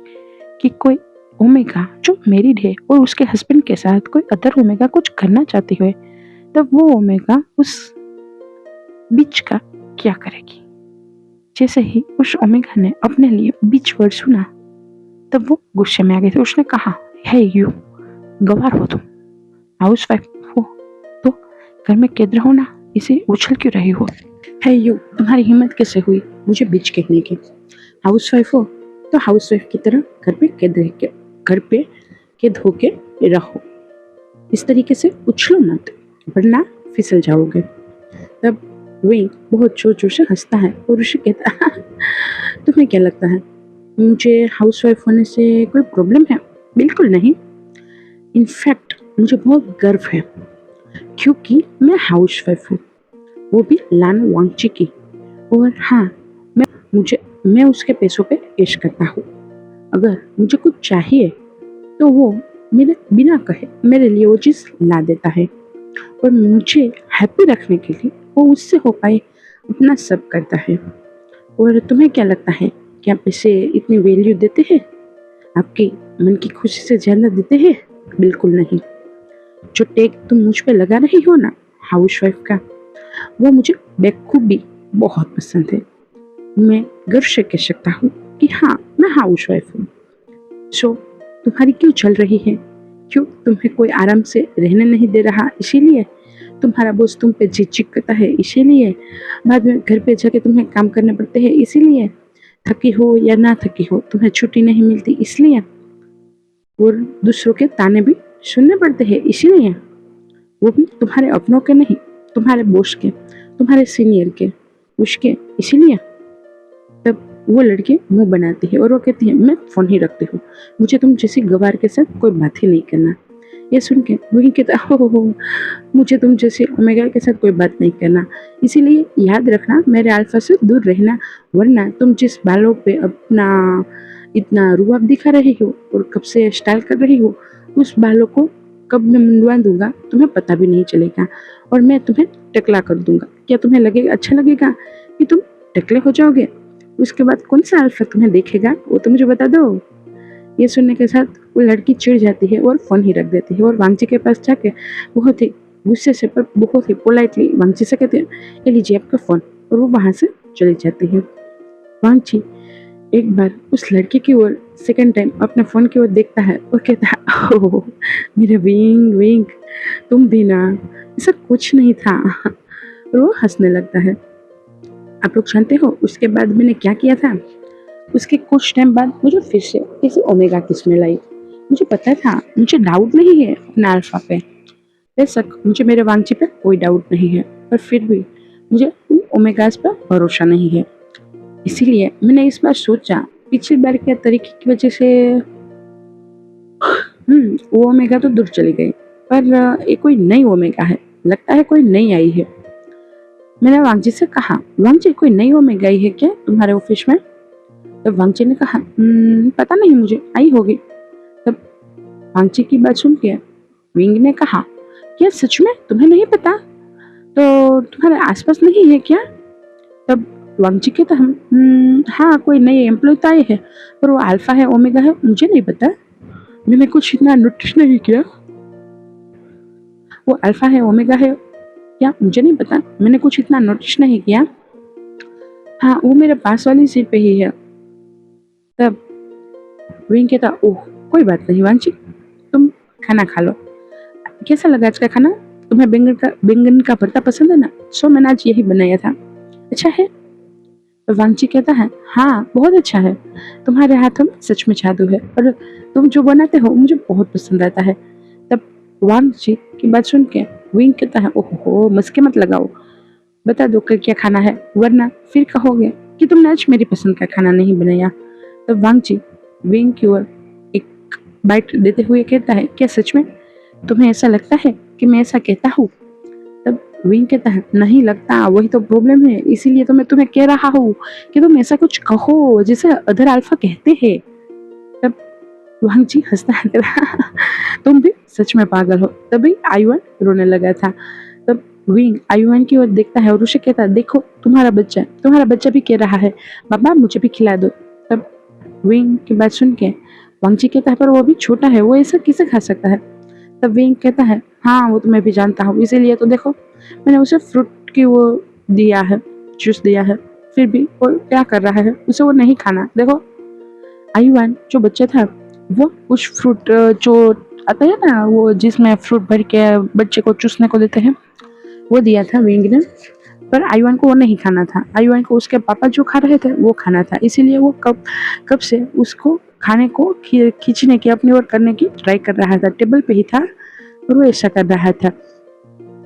कि कोई ओमेगा जो मैरिड है और उसके हस्बैंड के साथ कोई अदर ओमेगा कुछ करना चाहती है, तब वो ओमेगा उस बीच का क्या करेगी। जैसे ही उस ओमेगा ने अपने लिए बीच वर्ड सुना तब वो गुस्से में आ गई थी। उसने कहा, हे यू, गवार हो तुम, हाउस वाइफ हो तो घर में कैद रहो ना, इसे उछल क्यों रही हो? है यू, तुम्हारी हिम्मत कैसे हुई मुझे बीच कहने की? हाउस वाइफ हो तो हाउस वाइफ की तरह घर पे कैद होके रहो, इस तरीके से उछलो मत वरना फिसल जाओगे। तब विंग बहुत जोर जोर से हंसता है और उसे कहता, तुम्हें क्या लगता है मुझे हाउस वाइफ होने से कोई प्रॉब्लम है? बिल्कुल नहीं, इनफैक्ट मुझे बहुत गर्व है क्योंकि मैं हाउस वाइफ हूँ, वो भी लान वांगची की। और हाँ, मैं उसके पैसों पे ऐश करता हूँ। अगर मुझे कुछ चाहिए तो वो मेरे बिना कहे मेरे लिए वो चीज़ ला देता है और मुझे हैप्पी रखने के लिए वो उससे हो पाए अपना सब करता है। और तुम्हें क्या लगता है क्या पैसे इतनी वैल्यू देते हैं? आपकी मन की खुशी से ज़्यादा देते हैं? बिल्कुल नहीं। जो टैग तुम मुझ पे लगा रही हो ना हाउस वाइफ का, वो मुझे बेखूबी बहुत पसंद है। मैं गर्व से कह सकता हूँ कि हाँ, मैं हाउस वाइफ हूँ। सो तुम्हारी क्यों चल रही है? क्यों तुम्हें कोई आराम से रहने नहीं दे रहा? इसीलिए तुम्हारा बॉस तुम पे चिक करता है, इसीलिए बाद में घर पे जाके तुम्हें काम करने पड़ते हैं, इसीलिए थकी हो या ना थकी हो तुम्हें छुट्टी नहीं मिलती, इसलिए और दूसरों के ताने भी सुनने पड़ते हैं, इसीलिए वो भी तुम्हारे अपनों के नहीं, तुम्हारे बॉस के, तुम्हारे सीनियर के, उसके, इसीलिए। तब वो लड़की मुंह बनाती है और वो कहती है, मैं फोन ही रखती हूँ, मुझे तुम जैसी गवार के साथ कोई बात ही नहीं करना। ये सुन के वही कहता, हो मुझे तुम जैसे ओमेगा के साथ कोई बात नहीं करना, इसीलिए याद रखना मेरे अल्फा से दूर रहना, वरना तुम जिस बालों पे अपना इतना रुआब दिखा रही हो और कब से स्टाइल कर रही हो, उस बालों को कब मैं मुंडवा दूंगा तुम्हें पता भी नहीं चलेगा और मैं तुम्हें टकला कर दूंगा। क्या तुम्हें लगेगा, अच्छा लगेगा कि तुम टकले हो जाओगे? उसके बाद कौन सा अल्फा तुम्हें देखेगा वो तो मुझे बता दो। ये सुनने के साथ वो लड़की चिढ़ जाती है और फोन ही रख देती है और वांगची के पास जाके बहुत ही गुस्से से पर बहुत ही पोलाइटली वांगची से कहते हैं, ये लीजिए आपका फोन, और वो वहां से चली जाती है। वांगची एक बार उस लड़की की ओर सेकंड टाइम अपने फोन की ओर देखता है और कहता है, ओह मेरे विंग विंग, तुम भी ना, ऐसा कुछ नहीं था। और वो हंसने लगता है। आप लोग जानते हो उसके बाद मैंने क्या किया था? उसके कुछ टाइम बाद मुझे फिर से किसी ओमेगा की स्मेल आई। मुझे पता था, मुझे डाउट नहीं है अपने अल्फा पे, बेशक मुझे मेरे वांगची पे कोई डाउट नहीं है, पर फिर भी मुझे उन ओमेगास पर भरोसा नहीं है। इसीलिए मैंने इस बार सोचा, पिछली बार के तरीके की वजह से वो ओमेगा तो दूर चली गई, पर ये कोई नई ओमेगा है, लगता है कोई नई आई है। मैंने वांगजी से कहा, वांगजी कोई नई ओमेगा आई है क्या तुम्हारे ऑफिस में? तब वांगजी ने कहा, पता नहीं, मुझे आई होगी। तब वांगजी की बात सुन के विंग ने कहा, क्या सच में तुम्हें नहीं पता? तो तुम्हारे आसपास नहीं है क्या? तब वांगजी कहता है, हाँ कोई नई एम्प्लॉय तो आई है, पर वो अल्फा है ओमेगा है मुझे नहीं पता, मैंने कुछ इतना नोटिस नहीं किया। वो अल्फा है ओमेगा है क्या मुझे नहीं पता, मैंने कुछ इतना नोटिस नहीं किया। हाँ वो मेरे पास वाली सीट पे ही है। तब विंग कहता, ओह कोई बात नहीं वांगजी, तुम खाना खा लो। कैसा लगा आज का खाना? तुम्हें बैंगन का भरता पसंद है ना? सो मैंने आज यही बनाया था। अच्छा है? तो वांगजी कहता है, हाँ बहुत अच्छा है, तुम्हारे हाथों में सच में जादू है, और तुम जो बनाते हो मुझे बहुत पसंद आता है। तब वांगजी की बात सुन के विंग कहता है, ओहो मस्के मत लगाओ, बता दो कल क्या खाना है, वरना फिर कहोगे कि तुमने आज मेरी पसंद का खाना नहीं बनाया। तब वांगजी विंग की ओर एक बाइट देते हुए कहता है, क्या सच में तुम्हें ऐसा लगता है कि मैं ऐसा कहता हूँ? तब विंग कहता है, नहीं लगता, वही तो प्रॉब्लम है, इसीलिए तो मैं तुम्हें कह रहा हूँ कि तुम ऐसा कुछ कहो जिसे अदर अल्फा कहते हैं। तब वांगजी हंसता है, तुम भी सच में पागल हो। तभी आयुआन रोने लगा था। तब विंग आयुआन की ओर देखता है और उसे कहता है, देखो तुम्हारा बच्चा भी कह रहा है, पापा मुझे भी खिला दो। तब विंग की बात सुन के वांगजी कहता है, पर वो भी छोटा है, वो ऐसा कैसे खा सकता है? तब विंग कहता है, हाँ वो तो मैं भी जानता हूँ, इसीलिए तो देखो मैंने उसे फ्रूट की वो दिया है, जूस दिया है, फिर भी वो क्या कर रहा है, उसे वो नहीं खाना। देखो आयुआन जो बच्चा था वो उस फ्रूट जो आता है ना, वो जिसमें फ्रूट भर के बच्चे को चूसने को देते हैं, वो दिया था विंग ने, पर आयुआन को वो नहीं खाना था। आयुआन को उसके पापा जो खा रहे थे वो खाना था, इसीलिए वो कब कब से उसको खाने को खींचने की अपनी ओर करने की ट्राई कर रहा था, टेबल पे ही था और वो ऐसा कर रहा था,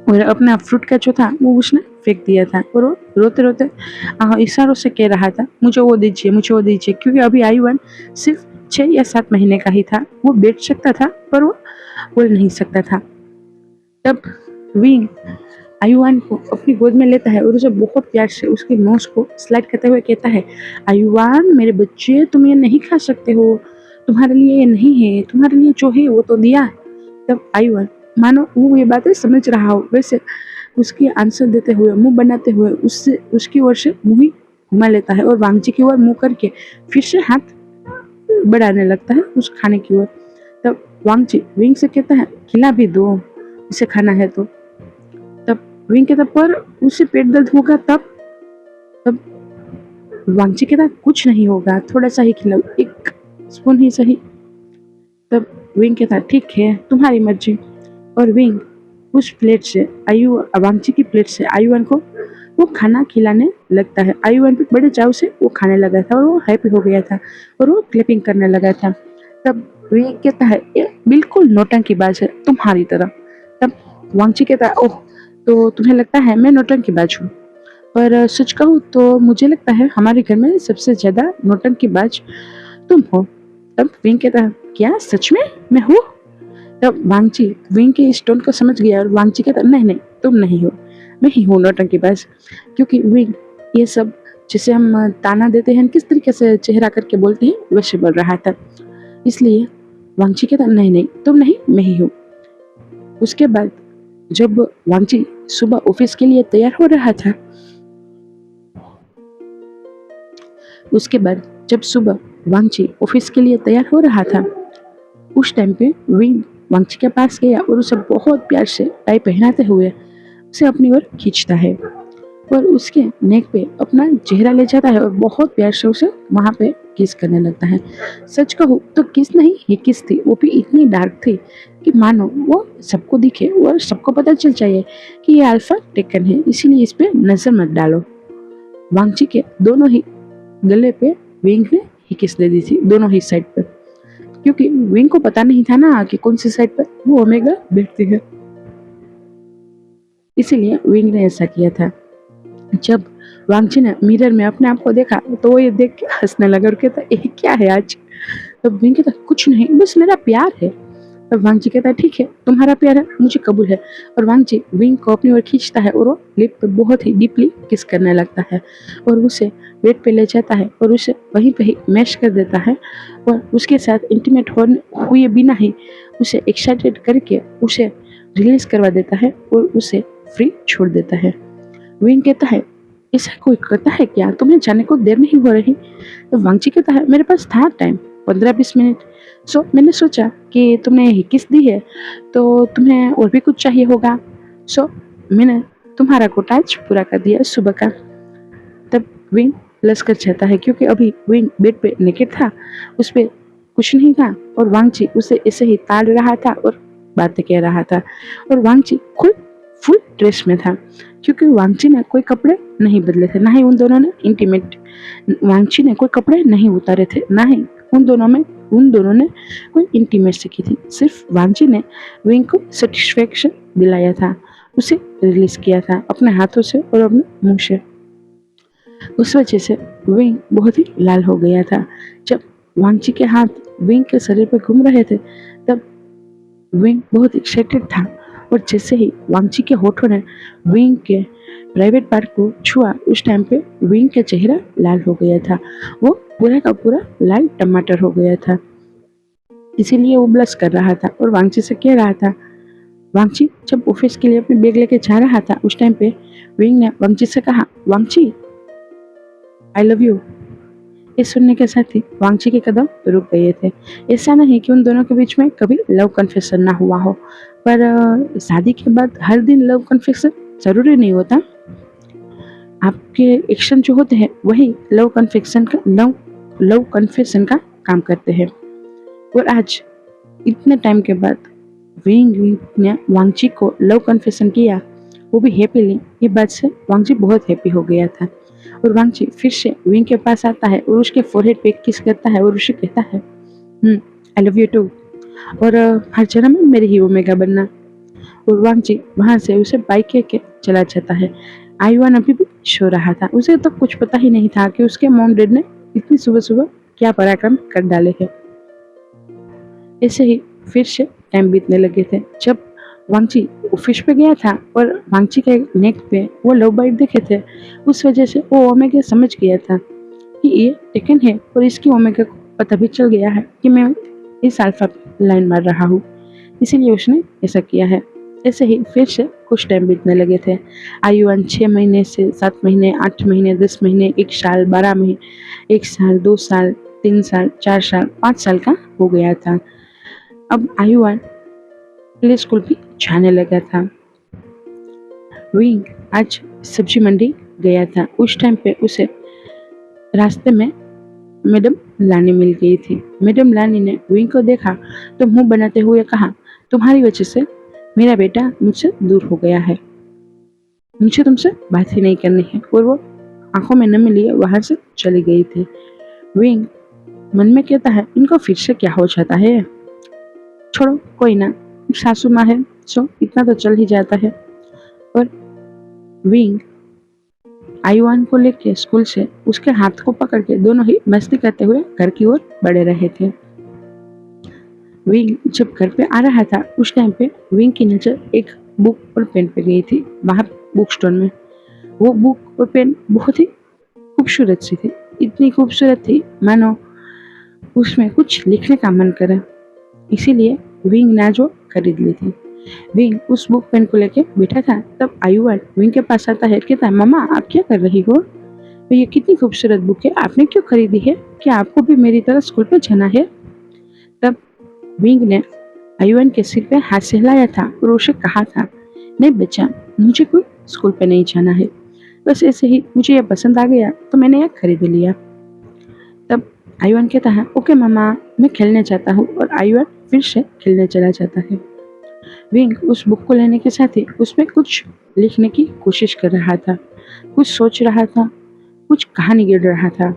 और अपना फ्रूट का जो था वो उसने फेंक दिया था, और वो रोते रोते इशारों से कह रहा था, मुझे वो दीजिए मुझे वो दीजिए, क्योंकि अभी आयुआन सिर्फ 6 या 7 महीने का ही था, वो बैठ सकता था पर वो बोल नहीं सकता था। तब विंग आयुआन को अपनी गोद में लेता है और उसे बहुत प्यार से उसकी नोज को स्लाइड करते हुए कहता है, आयुआन मेरे बच्चे तुम ये नहीं खा सकते हो, तुम्हारे लिए ये नहीं है, तुम्हारे लिए जो है वो तो दिया। तब आयुआन मानो वो ये बातें समझ रहा हो वैसे उसकी आंसर देते हुए मुंह बनाते हुए उससे उसकी ओर से मुंह ही घुमा लेता है और वांगजी की ओर मुंह करके फिर से हाथ बढ़ाने लगता है उस खाने की ओर। तब वांगजी विंग से कहता है, खिला भी दो, इसे खाना है तो। तब विंग कहता, पर उसे पेट दर्द होगा तब। तब वांगजी कहता, कुछ नहीं होगा, थोड़ा सा ही खिलाओ, एक स्पून ही सही। तब विंग कहता, ठीक है तुम्हारी मर्जी। और विंग उस प्लेट से वांगची की प्लेट से आयुआन को वो खाना खिलाने लगता है। आयुआन भी बड़े चाव से वो खाने लगा था और वो हैप्पी हो गया था और वो क्लिपिंग करने लगा था। तब विंग कहता है, ये बिल्कुल नौटंकीबाज है तुम्हारी तरह। तब वांगची कहता है, ओह तो तुम्हें लगता है मैं नौटंकीबाज हूँ, पर सच कहूँ तो मुझे लगता है हमारे घर में सबसे ज्यादा नौटंकीबाज तुम हो। तब विंग कहता है, क्या सच में मैं हूँ? तब वांगची विंग के इस टोन को समझ गया और वांगची कहता, नहीं नहीं तुम नहीं हो, मैं ही हूँ नौटंकीबाज। क्योंकि विंग ये सब जिसे हम ताना देते हैं किस तरीके से चेहरा करके बोलते हैं वैसे बोल रहा था, इसलिए वांगची कहता, नहीं नहीं तुम नहीं मैं ही हूँ। उसके बाद जब वांगची सुबह ऑफिस के लिए तैयार हो रहा था, उसके बाद जब सुबह वांगची ऑफिस के लिए तैयार हो रहा था, उस टाइम पे विंग वांगची के पास गया और उसे बहुत प्यार से टाई पहनाते हुए उसे अपनी ओर खींचता है और उसके नेक पे अपना चेहरा ले जाता है और बहुत प्यार से उसे वहां पे किस करने लगता है। सच कहूँ तो किस नहीं ये किस थी, वो भी इतनी डार्क थी कि मानो वो सबको दिखे और सबको पता चल जाए कि ये अल्फा टेकन है, इसीलिए इस पे नजर मत डालो। वांगची के दोनों ही गले पे विंग ने ही किस दे दी थी, दोनों ही साइड पे, क्योंकि विंग को पता नहीं था ना कि कौन सी साइड पर वो ओमेगा बैठती है, इसीलिए विंग ने ऐसा किया था। जब वांगची ने मिरर में अपने आप को देखा तो वो ये देख के हंसने लगा और कहता ये क्या है आज। तो विंग कहता कुछ नहीं, बस मेरा प्यार है। तब वांगची कहता है ठीक है, तुम्हारा प्यार है, मुझे कबूल है। और वांगची विंग को अपनी ओर खींचता है और वो लिप पे बहुत ही डीपली किस करने लगता है और उसे बेड पे ले जाता है और उसे वहीं पे ही मैश कर देता है और उसके साथ इंटीमेट हुए बिना ही उसे एक्साइटेड करके उसे रिलीज करवा देता है और उसे फ्री छोड़ देता है। विंग कहता है ऐसा कोई करता है क्या, तुम्हें जाने को देर नहीं हो रही। तो वांगची कहता है मेरे पास था टाइम 15-20 मिनट, सो मैंने सोचा कि तुमने यही किस दी है तो तुम्हें और भी कुछ चाहिए होगा, सो मैंने तुम्हारा कोटा आज पूरा कर दिया सुबह का। तब विंग लस कर जाता है क्योंकि अभी विंग बेड पे नेकेड था, उस पर कुछ नहीं था और वांगची उसे ऐसे ही ताड़ रहा था और बातें कह रहा था और वांगची खुद फुल ड्रेस में था क्योंकि वांगची ने कोई कपड़े नहीं बदले थे, ना ही उन दोनों ने इंटीमेट वांगची ने कोई कपड़े नहीं उतारे थे, ना ही उन दोनों ने कोई इंटीमेसी की थी। सिर्फ वांगची ने विंग को सेटिस्फेक्शन दिलाया था, उसे रिलीज किया था अपने हाथों से और अपने मुंह से। उस वजह से विंग बहुत ही लाल हो गया था। जब वांगची के हाथ विंग के शरीर पर घूम रहे थे तब विंग बहुत एक्साइटेड था और जैसे ही वांगची के होठों ने विंग के प्राइवेट पार्ट को छुआ उस टाइम पे विंग का चेहरा लाल हो गया था, वो पूरा का पूरा लाल टमाटर हो गया था। इसीलिए वो ब्लश कर रहा था और वांगची से कह रहा था। वांगची जब ऑफिस के लिए अपनी बैग लेके जा रहा था उस टाइम पे विंग ने वांगची से कहा वांगची आई लव यू। ये सुनने के साथ ही वांगची के कदम रुक गए थे। ऐसा नहीं कि उन दोनों के बीच में कभी लव कन्फेशन ना हुआ हो, पर शादी के बाद हर दिन लव कन्फेशन जरूरी नहीं होता। आपके एक्शन जो होते हैं वही लव कन्फेशन का काम करते हैं। और आज इतने टाइम के बाद विंग ने वांगची को लव कन्फेशन किया, वो भी हैप्पीली। ये बात से वांगची बहुत हैप्पी हो गया था और वांगची फिर से विंग के पास आता है और उसके फोरहेड पे किस करता है और उसे कहता है आई लव यू टू और हर जन्म में मेरी ही ओमेगा बनना। और वांगची वहां से उसे बाइक के चला जाता है। आयुआन अभी भी सो रहा था, उसे तो कुछ पता ही नहीं था कि उसके मॉम डैड ने इतनी सुबह सुबह क्या पराक्रम कर डाले हैं। ऐसे ही फिर से टाइम बीतने लगे थे। जब वांगची ऑफिस पे गया था और वांगची के नेक पे वो लव बाइट देखे थे, उस वजह से वो ओमेगा समझ गया था कि ये टेकन है और इसकी ओमेगा को पता भी चल गया है कि मैं इस अल्फा पे लाइन मार रहा हूँ, इसीलिए उसने ऐसा किया है। ऐसे ही फिर से कुछ टाइम बीतने लगे थे। आयुआन 6 महीने से 7 महीने, 8 महीने, 10 महीने, 1 साल, 12 महीने, 1 साल, 2 साल, 3 साल, 4 साल, 5 साल का हो गया था। अब आयुआन प्ले स्कूल भी जाने लगा था। विंग आज सब्जी मंडी गया था। उस टाइम पे उसे रास्ते में मैडम लानी मिल गई थी। मैडम लानी ने विंग को देखा तो मुंह बनाते हुए कहा तुम्हारी वजह से मेरा बेटा मुझसे दूर हो गया है, मुझे तुमसे बात ही नहीं करनी है। और वो आंखों में नमी लिए वहां से चली गई थी। विंग मन में कहता है इनको फिर से क्या हो जाता है, छोड़ो कोई ना, सासू माँ है सो इतना तो चल ही जाता है। और विंग आयुआन को लेकर स्कूल से उसके हाथ को पकड़ के दोनों ही मस्ती करते हुए घर की ओर बढ़े रहे थे। विंग जब घर पे आ रहा था उस टाइम पे विंग की नजर एक बुक और पेन पे गई थी बाहर बुक स्टोर में। वो बुक और पेन बहुत ही खूबसूरत सी थी, इतनी खूबसूरत थी मानो उसमें कुछ लिखने का मन करे, इसीलिए विंग ने जो खरीद ली थी। विंग उस बुक पेन को लेके बैठा था तब आयुआन विंग के पास आता है, कहता है मम्मा आप क्या कर रही हो, ये कितनी खूबसूरत बुक है, आपने क्यों खरीदी है, क्या आपको भी मेरी तरह स्कूल पे जाना है। तब विंग ने आयुआन के सिर पे हाथ से हिलाया था और उसे कहा था नहीं बच्चा, मुझे कोई स्कूल पे नहीं जाना है, बस ऐसे ही मुझे यह पसंद आ गया तो मैंने यह खरीद लिया। तब आयुआन कहता है ओके मम्मा मैं खेलने जाता हूँ और आयुआन फिर से खेलने चला जाता है। विंग उस बुक को लेने के साथ ही उसमें कुछ लिखने की कोशिश कर रहा था, कुछ सोच रहा था, कुछ कहानी गिर रहा था,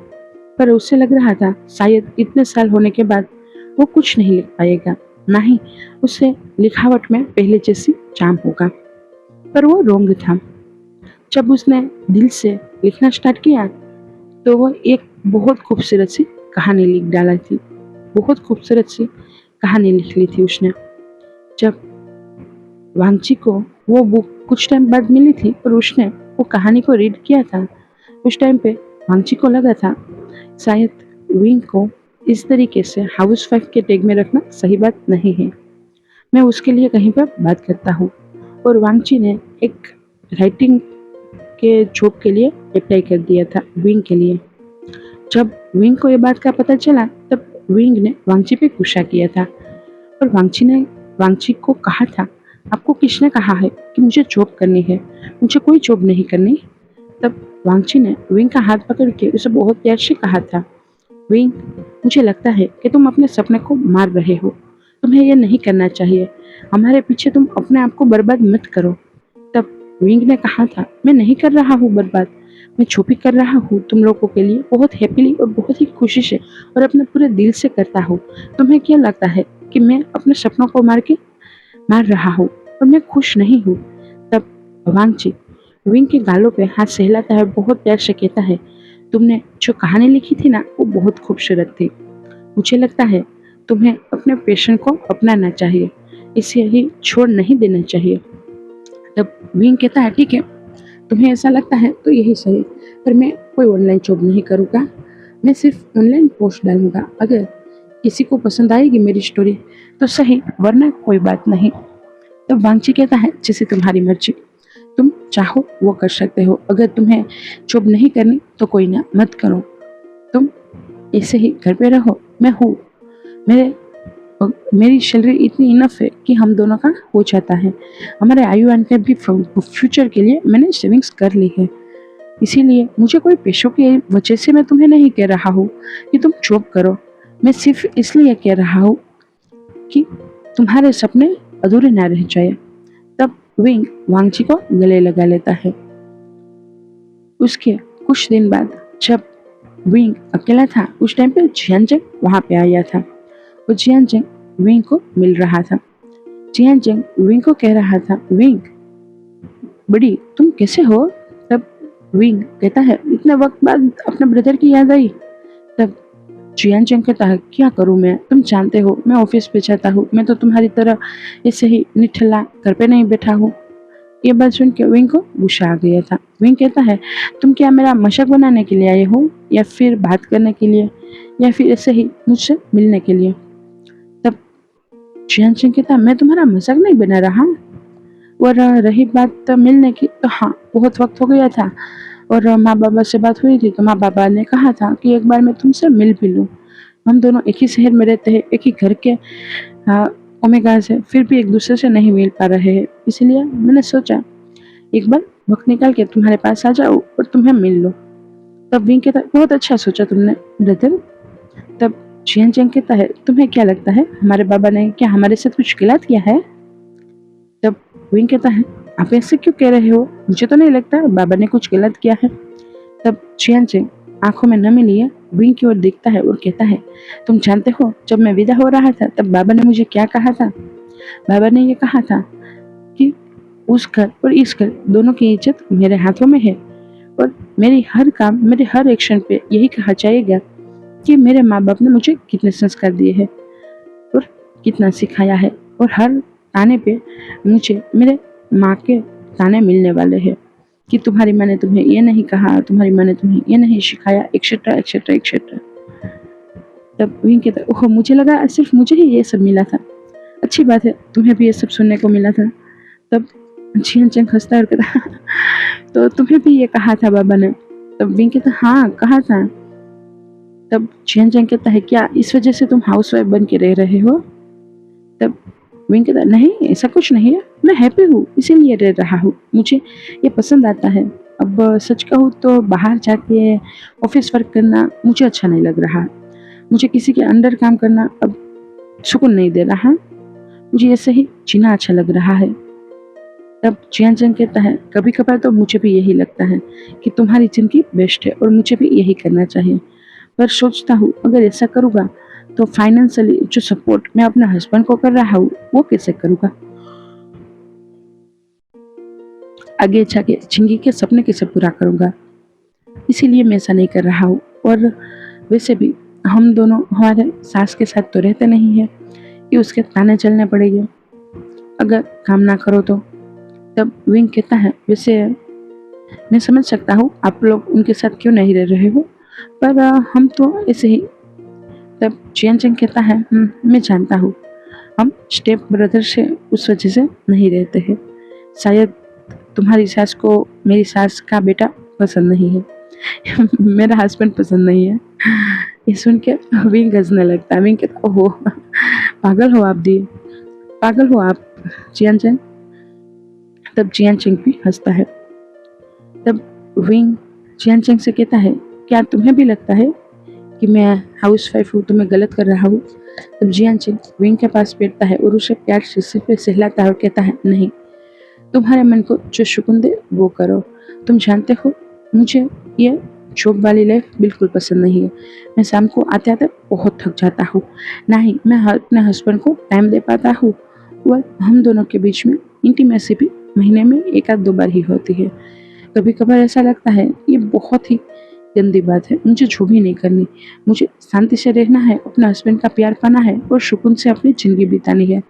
पर उसे लग रहा था शायद इतने साल होने के बाद वो कुछ नहीं लिख पाएगा, ना ही उसे लिखावट में पहले जैसी चाम होगा। पर वो रोंग था। जब उसने दिल से लिखना स्टार्ट किया तो वो एक बहुत खूबसूरत सी कहानी लिख डाला थी। बहुत खूबसूरत सी कहानी लिख ली थी उसने। जब वांगची को वो बुक कुछ टाइम बाद मिली थी और उसने वो कहानी को रीड किया था, उस टाइम पे वांगची को लगा था शायद विंग को इस तरीके से हाउसवाइफ के टैग में रखना सही बात नहीं है। मैं उसके लिए कहीं पर बात करता हूँ। और वांगची ने एक राइटिंग के जॉब के लिए अप्लाई कर दिया था विंग के लिए। जब विंग को ये बात का पता चला तब विंग ने वांगची पे गुस्सा किया था और वांगची ने वांगची को कहा था, आपको किसने कहा है कि मुझे जॉब करनी है? मुझे कोई जॉब नहीं करनी। तब वांगची ने विंग का हाथ पकड़ के उसे बहुत प्यार से कहा था, विंग, मुझे लगता है कि तुम अपने सपने को मार रहे हो। तुम्हें यह नहीं करना चाहिए। हमारे पीछे तुम अपने आप को बर्बाद मत करो। तब विंग ने कहा था, मैं नहीं कर रहा हूँ बर्बाद, मैं छुपी कर रहा हूँ तुम लोगों के लिए बहुत हैप्पीली और बहुत ही खुशी से और अपने पूरे दिल से करता हूँ। तुम्हें क्या लगता है कि मैं अपने सपनों को मार रहा हूँ और मैं खुश नहीं हूँ? तब वांगची विंग के गालों पे हाथ सहलाता है, बहुत प्यार से कहता है, तुमने जो कहानी लिखी थी ना वो बहुत खूबसूरत थी। मुझे लगता है तुम्हें अपने पैशन को अपनाना चाहिए, इसे ही छोड़ नहीं देना चाहिए। तब विंग कहता है, ठीक है, तुम्हें ऐसा लगता है तो यही सही, पर मैं कोई ऑनलाइन जॉब नहीं करूँगा। मैं सिर्फ ऑनलाइन पोस्ट डालूंगा। अगर किसी को पसंद आएगी मेरी स्टोरी तो सही, वरना कोई बात नहीं। तब वांगची कहता है, जैसे तुम्हारी मर्जी, तुम चाहो वो कर सकते हो। अगर तुम्हें जॉब नहीं करनी तो कोई ना, मत करो। तुम ऐसे ही घर पे रहो, मैं हूँ। मेरे मेरी सैलरी इतनी इनफ है कि हम दोनों का हो जाता है। हमारे आयुवान के भी फ्यूचर के लिए मैंने सेविंग्स कर ली है। इसीलिए मुझे कोई पैसों की वजह से मैं तुम्हें नहीं कह रहा हूँ कि तुम जॉब करो। मैं सिर्फ इसलिए कह रहा हूँ कि तुम्हारे सपने अधूरे ना रह जाए। तब विंग वांगची को गले लगा लेता है। उसके कुछ दिन बाद जब विंग अकेला था उस टाइम पे जियानजंग वहां पे आया था और जियानजंग विंग को मिल रहा था। जियानजंग विंग को कह रहा था, विंग बड़ी तुम कैसे हो? तब विंग कहता है, इतने वक्त बाद अपने ब्रदर की याद आई। तब जियानजंग कहता है, क्या करूं मैं, तुम जानते हो मैं ऑफिस पे जाता हूँ, मैं तो तुम्हारी तरह ऐसे ही निठल्ला घर पे नहीं बैठा हूँ। ये बात सुन के विंग को गुस्सा आ गया था। विंग कहता है, तुम क्या मेरा मजाक बनाने के लिए आए हो या फिर बात करने के लिए या फिर ऐसे ही मुझसे मिलने के लिए? तब जियान सिंह कहता, मैं तुम्हारा मजाक नहीं बना रहा। और रही बात मिलने की, तो हाँ, बहुत वक्त हो गया था और माँ बाबा से बात हुई थी तो माँ बाबा ने कहा था कि एक बार मैं तुमसे मिल भी लूँ। हम दोनों एक ही शहर में रहते हैं, एक ही घर के ओमेगा से, फिर भी एक दूसरे से नहीं मिल पा रहे हैं। इसलिए मैंने सोचा एक बार वक्त निकाल के तुम्हारे पास आ जाओ और तुम्हें मिल लो। तब विंग कहता है, बहुत अच्छा सोचा तुमने ब्रदर। तब जियान चैंग कहता है, तुम्हें क्या लगता है हमारे बाबा ने क्या हमारे साथ कुछ गलत किया है? तब विंग कहता है, आप ऐसे क्यों कह रहे हो, मुझे तो नहीं लगता बाबा ने कुछ गलत किया है। तब जियान चैंग आंखों में नमी लिए विंग की ओर देखता है और कहता है, तुम जानते हो जब मैं विदा हो रहा था तब बाबा ने मुझे क्या कहा था? बाबा ने ये कहा था कि उस घर और इस घर दोनों की इज्जत मेरे हाथों में है और मेरी हर काम, मेरे हर एक्शन पे यही कहा जाएगा कि मेरे माँ बाप ने मुझे कितने संस्कार दिए हैं और कितना सिखाया है। और हर ताने पे मुझे मेरे माँ के ताने मिलने वाले हैं कि तुम्हारी माँ ने तुम्हें ये नहीं कहा, तुम्हारी माँ ने तुम्हें ये नहीं सिखाया, एक्सेट्रा एक्सेट्रा एक्सेट्रा। तब विंग कहता, ओह, मुझे लगा सिर्फ मुझे ही ये सब मिला था। अच्छी बात है, तुम्हें भी ये सब सुनने को मिला था। तब जियान चैंग हंसता है और कहता, तो तुम्हें भी ये कहा था बाबा ने? तब विंग कहता, हाँ कहा था। तब जियान चैंग कहता है, क्या इस वजह से तुम हाउसवाइफ बन के रह रहे हो? तब विंग कहता, नहीं ऐसा कुछ नहीं है, मैं हैप्पी हूँ इसीलिए रह रहा हूँ, मुझे ये पसंद आता है। अब सच कहूँ तो बाहर जाके ऑफिस वर्क करना मुझे अच्छा नहीं लग रहा। मुझे किसी के अंडर काम करना अब सुकून नहीं दे रहा। मुझे ऐसे ही जीना अच्छा लग रहा है। तब जियान चैंग कहता है, कभी कभार तो मुझे भी यही लगता है कि तुम्हारी जिंदगी बेस्ट है और मुझे भी यही करना चाहिए, पर सोचता हूँ अगर ऐसा करूँगा तो फाइनेंशियली जो सपोर्ट मैं अपने हस्बैंड को कर रहा हूँ वो कैसे करूँगा, आगे जाके जिंदगी के सपने कैसे पूरा करूँगा। इसीलिए मैं ऐसा नहीं कर रहा हूँ। और वैसे भी हम दोनों हमारे सास के साथ तो रहते नहीं हैं कि उसके ताने चलने पड़ेंगे अगर काम ना करो तो। तब विंग कहता है, वैसे मैं समझ सकता हूँ आप लोग उनके साथ क्यों नहीं रह रहे हो, पर हम तो ऐसे ही। तब चियन चंग कहता है, मैं जानता हूँ हम स्टेप ब्रदर से उस वजह से नहीं रहते हैं। शायद तुम्हारी सास को मेरी सास का बेटा पसंद नहीं है मेरा हस्बैंड पसंद नहीं है। ये सुन के विंग हंसने लगता है। विंग कहता, ओहो पागल हो आप दी, पागल हो आप चियन चंग। तब चियन चंग भी हंसता है। तब विंग चियन चंग से कहता है, क्या तुम्हें भी लगता है कि मैं हाउस वाइफ हूँ तो मैं गलत कर रहा हूँ? तब जियान चिंग विंग के पास बैठता है और उसे प्यार से सिर पे सहलाता है और कहता है, नहीं, तुम्हारे मन को जो सुकून दे वो करो। तुम जानते हो मुझे ये जॉब वाली लाइफ बिल्कुल पसंद नहीं है। मैं शाम को आते आते बहुत थक जाता हूँ, ना ही मैं अपने हस्बैंड को टाइम दे पाता हूँ, और हम दोनों के बीच में इंटीमेसी भी महीने में एक आध दो बार ही होती है। कभी कभार ऐसा लगता है ये बहुत ही गंदी बात है, मुझे जो भी नहीं करनी। मुझे शांति से रहना है, अपने हस्बैंड का प्यार पाना है और सुकून से अपनी जिंदगी बितानी है।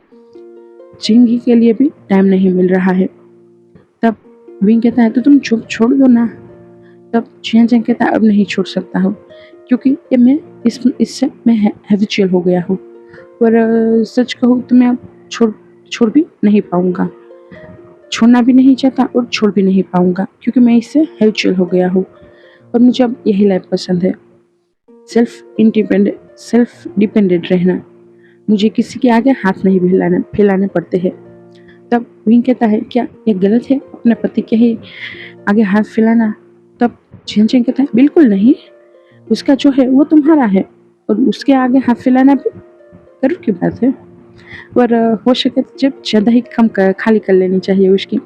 जिंदगी के लिए भी टाइम नहीं मिल रहा है। तब विंग कहता है, तो तुम जॉब छोड़ दो ना। तब चियन चंग कहता है, अब नहीं छोड़ सकता हूँ क्योंकि ये मैं इससे मैं हैबिचुअल हो गया हूँ, और सच कहूँ तो मैं अब छोड़ भी नहीं पाऊंगा, छोड़ना भी नहीं चाहता और छोड़ भी नहीं पाऊंगा क्योंकि मैं इससे हैबिचुअल हो गया हूँ और मुझे अब यही लाइफ पसंद है। सेल्फ डिपेंडेंट रहना, मुझे किसी के आगे हाथ नहीं फैलाने पड़ते हैं। तब विंग कहता है, क्या ये गलत है अपने पति के ही आगे हाथ फैलाना? तब चियन चंग कहता है, बिल्कुल नहीं, उसका जो है वो तुम्हारा है और उसके आगे हाथ फैलाना भी गर्व की बात है, और हो सके तो जब ज़्यादा ही खाली कर लेनी चाहिए उसकी।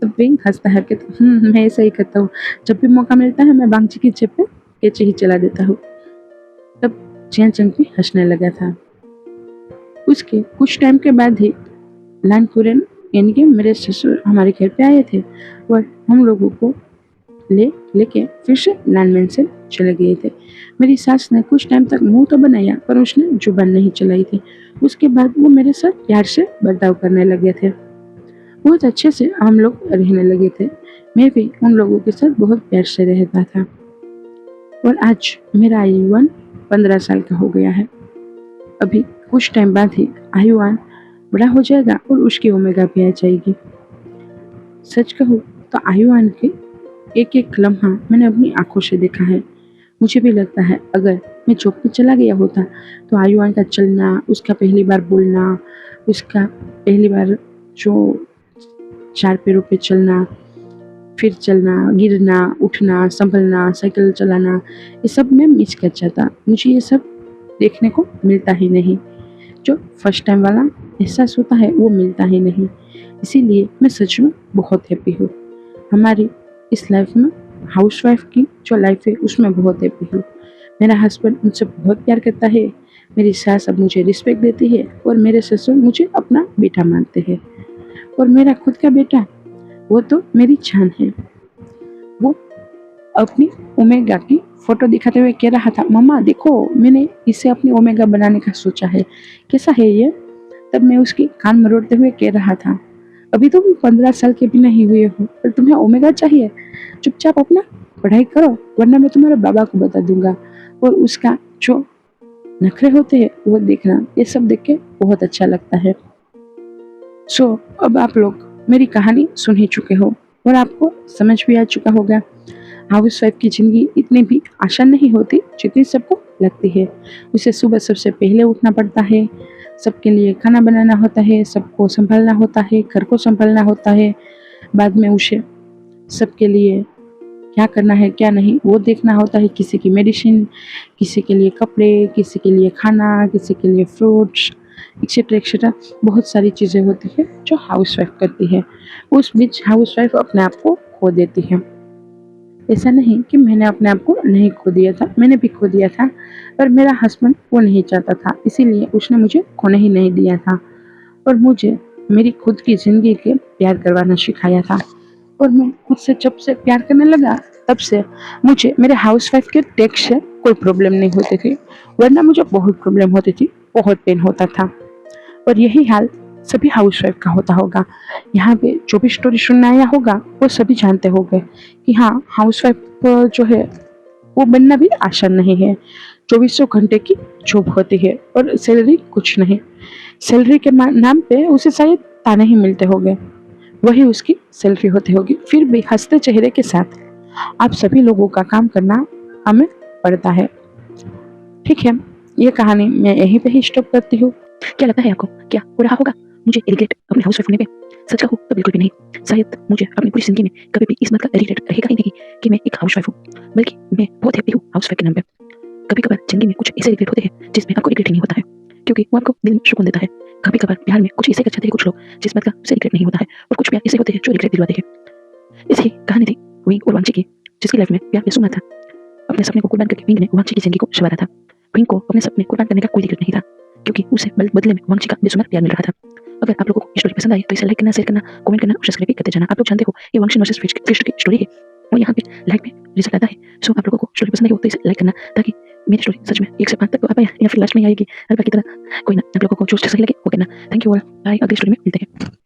तब विंग हंसता है, कहता, मैं ऐसा ही करता हूँ, जब भी मौका मिलता है मैं बांगची की जेब पे कैचे ही चला देता हूँ। तब चियन चंग भी हंसने लगा था। उसके कुछ टाइम के बाद ही लान कुरेन यानी कि मेरे ससुर हमारे घर पे आए थे और हम लोगों को लेके फिर से लानमैन से चले गए थे। मेरी सास ने कुछ टाइम तक मुंह तो बनाया पर उसने जुबान नहीं चलाई थी। उसके बाद वो मेरे साथ प्यार से बर्ताव करने लगे थे, बहुत अच्छे से हम लोग रहने लगे थे। मैं भी उन लोगों के साथ बहुत प्यार से रहता था। और आज मेरा आयुवान 15 साल का हो गया है। अभी कुछ टाइम बाद ही आयुवान बड़ा हो जाएगा और उसकी ओमेगा भी आ जाएगी। सच कहूँ तो आयुवान के एक एक लम्हा मैंने अपनी आंखों से देखा है। मुझे भी लगता है अगर मैं जॉब पे चला गया होता तो आयुवान का चलना, उसका पहली बार बोलना, उसका पहली बार जो 4 पैरों पे चलना, फिर चलना, गिरना, उठना, संभलना, साइकिल चलाना, ये सब मैं मिस कर जाता। मुझे ये सब देखने को मिलता ही नहीं। जो फर्स्ट टाइम वाला एहसास होता है वो मिलता ही नहीं। इसीलिए मैं सच में बहुत हैप्पी हूँ। हमारी इस लाइफ में हाउसवाइफ की जो लाइफ है उसमें बहुत हैप्पी हूँ। मेरा हस्बैंड मुझसे बहुत प्यार करता है, मेरी सास अब मुझे रिस्पेक्ट देती है और मेरे ससुर मुझे अपना बेटा मानते हैं, और मेरा खुद का बेटा वो तो मेरी जान है। वो अपनी ओमेगा की फोटो दिखाते हुए कह रहा था, मम्मा देखो मैंने इसे अपनी ओमेगा बनाने का सोचा है, कैसा है ये? तब मैं उसकी कान मरोड़ते हुए कह रहा था, अभी तुम 15 साल के भी नहीं हुए हो और तुम्हें ओमेगा चाहिए? चुपचाप अपना पढ़ाई करो वरना मैं तुम्हारे बाबा को बता दूंगा, और उसका जो नखरे होते हैं वो देखना। ये सब देख के बहुत अच्छा लगता है। अब आप लोग मेरी कहानी सुन ही चुके हो और आपको समझ भी आ चुका होगा हाउस वाइफ की जिंदगी इतनी भी आसान नहीं होती जितनी सबको लगती है। उसे सुबह सबसे पहले उठना पड़ता है, सबके लिए खाना बनाना होता है, सबको संभालना होता है, घर को संभालना होता है, बाद में उसे सबके लिए क्या करना है क्या नहीं वो देखना होता है। किसी की मेडिसिन, किसी के लिए कपड़े, किसी के लिए खाना, किसी के लिए फ्रूट्स, एक्सेट्रा एक्सेट्रा, बहुत सारी चीज़ें होती है जो हाउस वाइफ करती है। उस बीच हाउस वाइफ अपने आप को खो देती है। ऐसा नहीं कि मैंने अपने आप को नहीं खो दिया था, मैंने भी खो दिया था, पर मेरा हस्बैंड वो नहीं चाहता था, इसीलिए उसने मुझे खोने ही नहीं दिया था और मुझे मेरी खुद की ज़िंदगी के प्यार करवाना सिखाया था। और मैं खुद से जब से प्यार करने लगा तब से मुझे मेरे हाउसवाइफ के टेक्स्ट से कोई प्रॉब्लम नहीं होती थी, वरना मुझे बहुत प्रॉब्लम होती थी, बहुत पेन होता था। और यही हाल सभी हाउसवाइफ का होता होगा। यहाँ पे जो भी स्टोरी सुनने आया होगा वो सभी जानते होंगे कि हाँ, हाउसवाइफ जो है वो बनना भी आसान नहीं है। 2400 घंटे की जॉब होती है और सैलरी कुछ नहीं। सैलरी के नाम पे उसे शायद ताने ही मिलते होंगे, वही उसकी सैलरी होती होगी। फिर भी हंसते चेहरे के साथ आप सभी लोगों का काम करना हमें पड़ता है। ठीक है, ये कहानी मैं यहीं पे ही स्टॉप करती हूँ। क्या लगता है आपको, क्या हो रहा होगा मुझे रिग्रेट अपने हाउसवाइफ होने पे? सच कहूँ तो बिल्कुल भी नहीं। शायद मुझे अपनी पूरी जिंदगी में कभी भी इस बात का रिग्रेट रहेगा ही नहीं कि मैं एक हाउसवाइफ हूँ, बल्कि मैं बहुत हैप्पी हूँ हाउसवाइफ के नाम पे। कभी कभार जिंदगी में कुछ ऐसे रिग्रेट होते हैं जिसमें आपको रिग्रेट ही नहीं होता है, क्योंकि वो आपको दिल में सुकून देता है। कभी कभार प्यार में कुछ ऐसे कर जाते हैं कुछ लोग जिस बात का उसे रिग्रेट नहीं होता है, और कुछ प्यार ऐसे होते हैं जो रिग्रेट दिलवाते हैं। इसकी कहानी थी विंग और वांगची की, जिसकी लाइफ में प्यार बेसुमार था। अपने सपने को कुर्बान करके विंग ने वांगची की जिंदगी को संवारा था। विंग को अपने सपने कुर्बान करने का कोई रिग्रेट नहीं था, क्योंकि उसे बदले में वांगची का बेसुमार प्यार मिल रहा था। अगर आप लोगों को ये स्टोरी पसंद आई तो इसे लाइक करना, शेयर करना, कमेंट करना और सब्सक्राइब भी करते जाना। आप लोग जानते हो ये वांगशन वर्सेस फिश की स्टोरी है और यहाँ पे लाइक में रिजल्ट आता है। सो आप लोगों को स्टोरी पसंद आई हो तो इसे लाइक करना, ताकि मेरी स्टोरी सच में 1 से 5 तक आ पाए या फिर लास्ट में आएगी हर बार की तरह। कोई ना, आप लोगों को जो सही लगे वो करना। थैंक यू ऑल, बाय, अगली स्टोरी में मिलते हैं।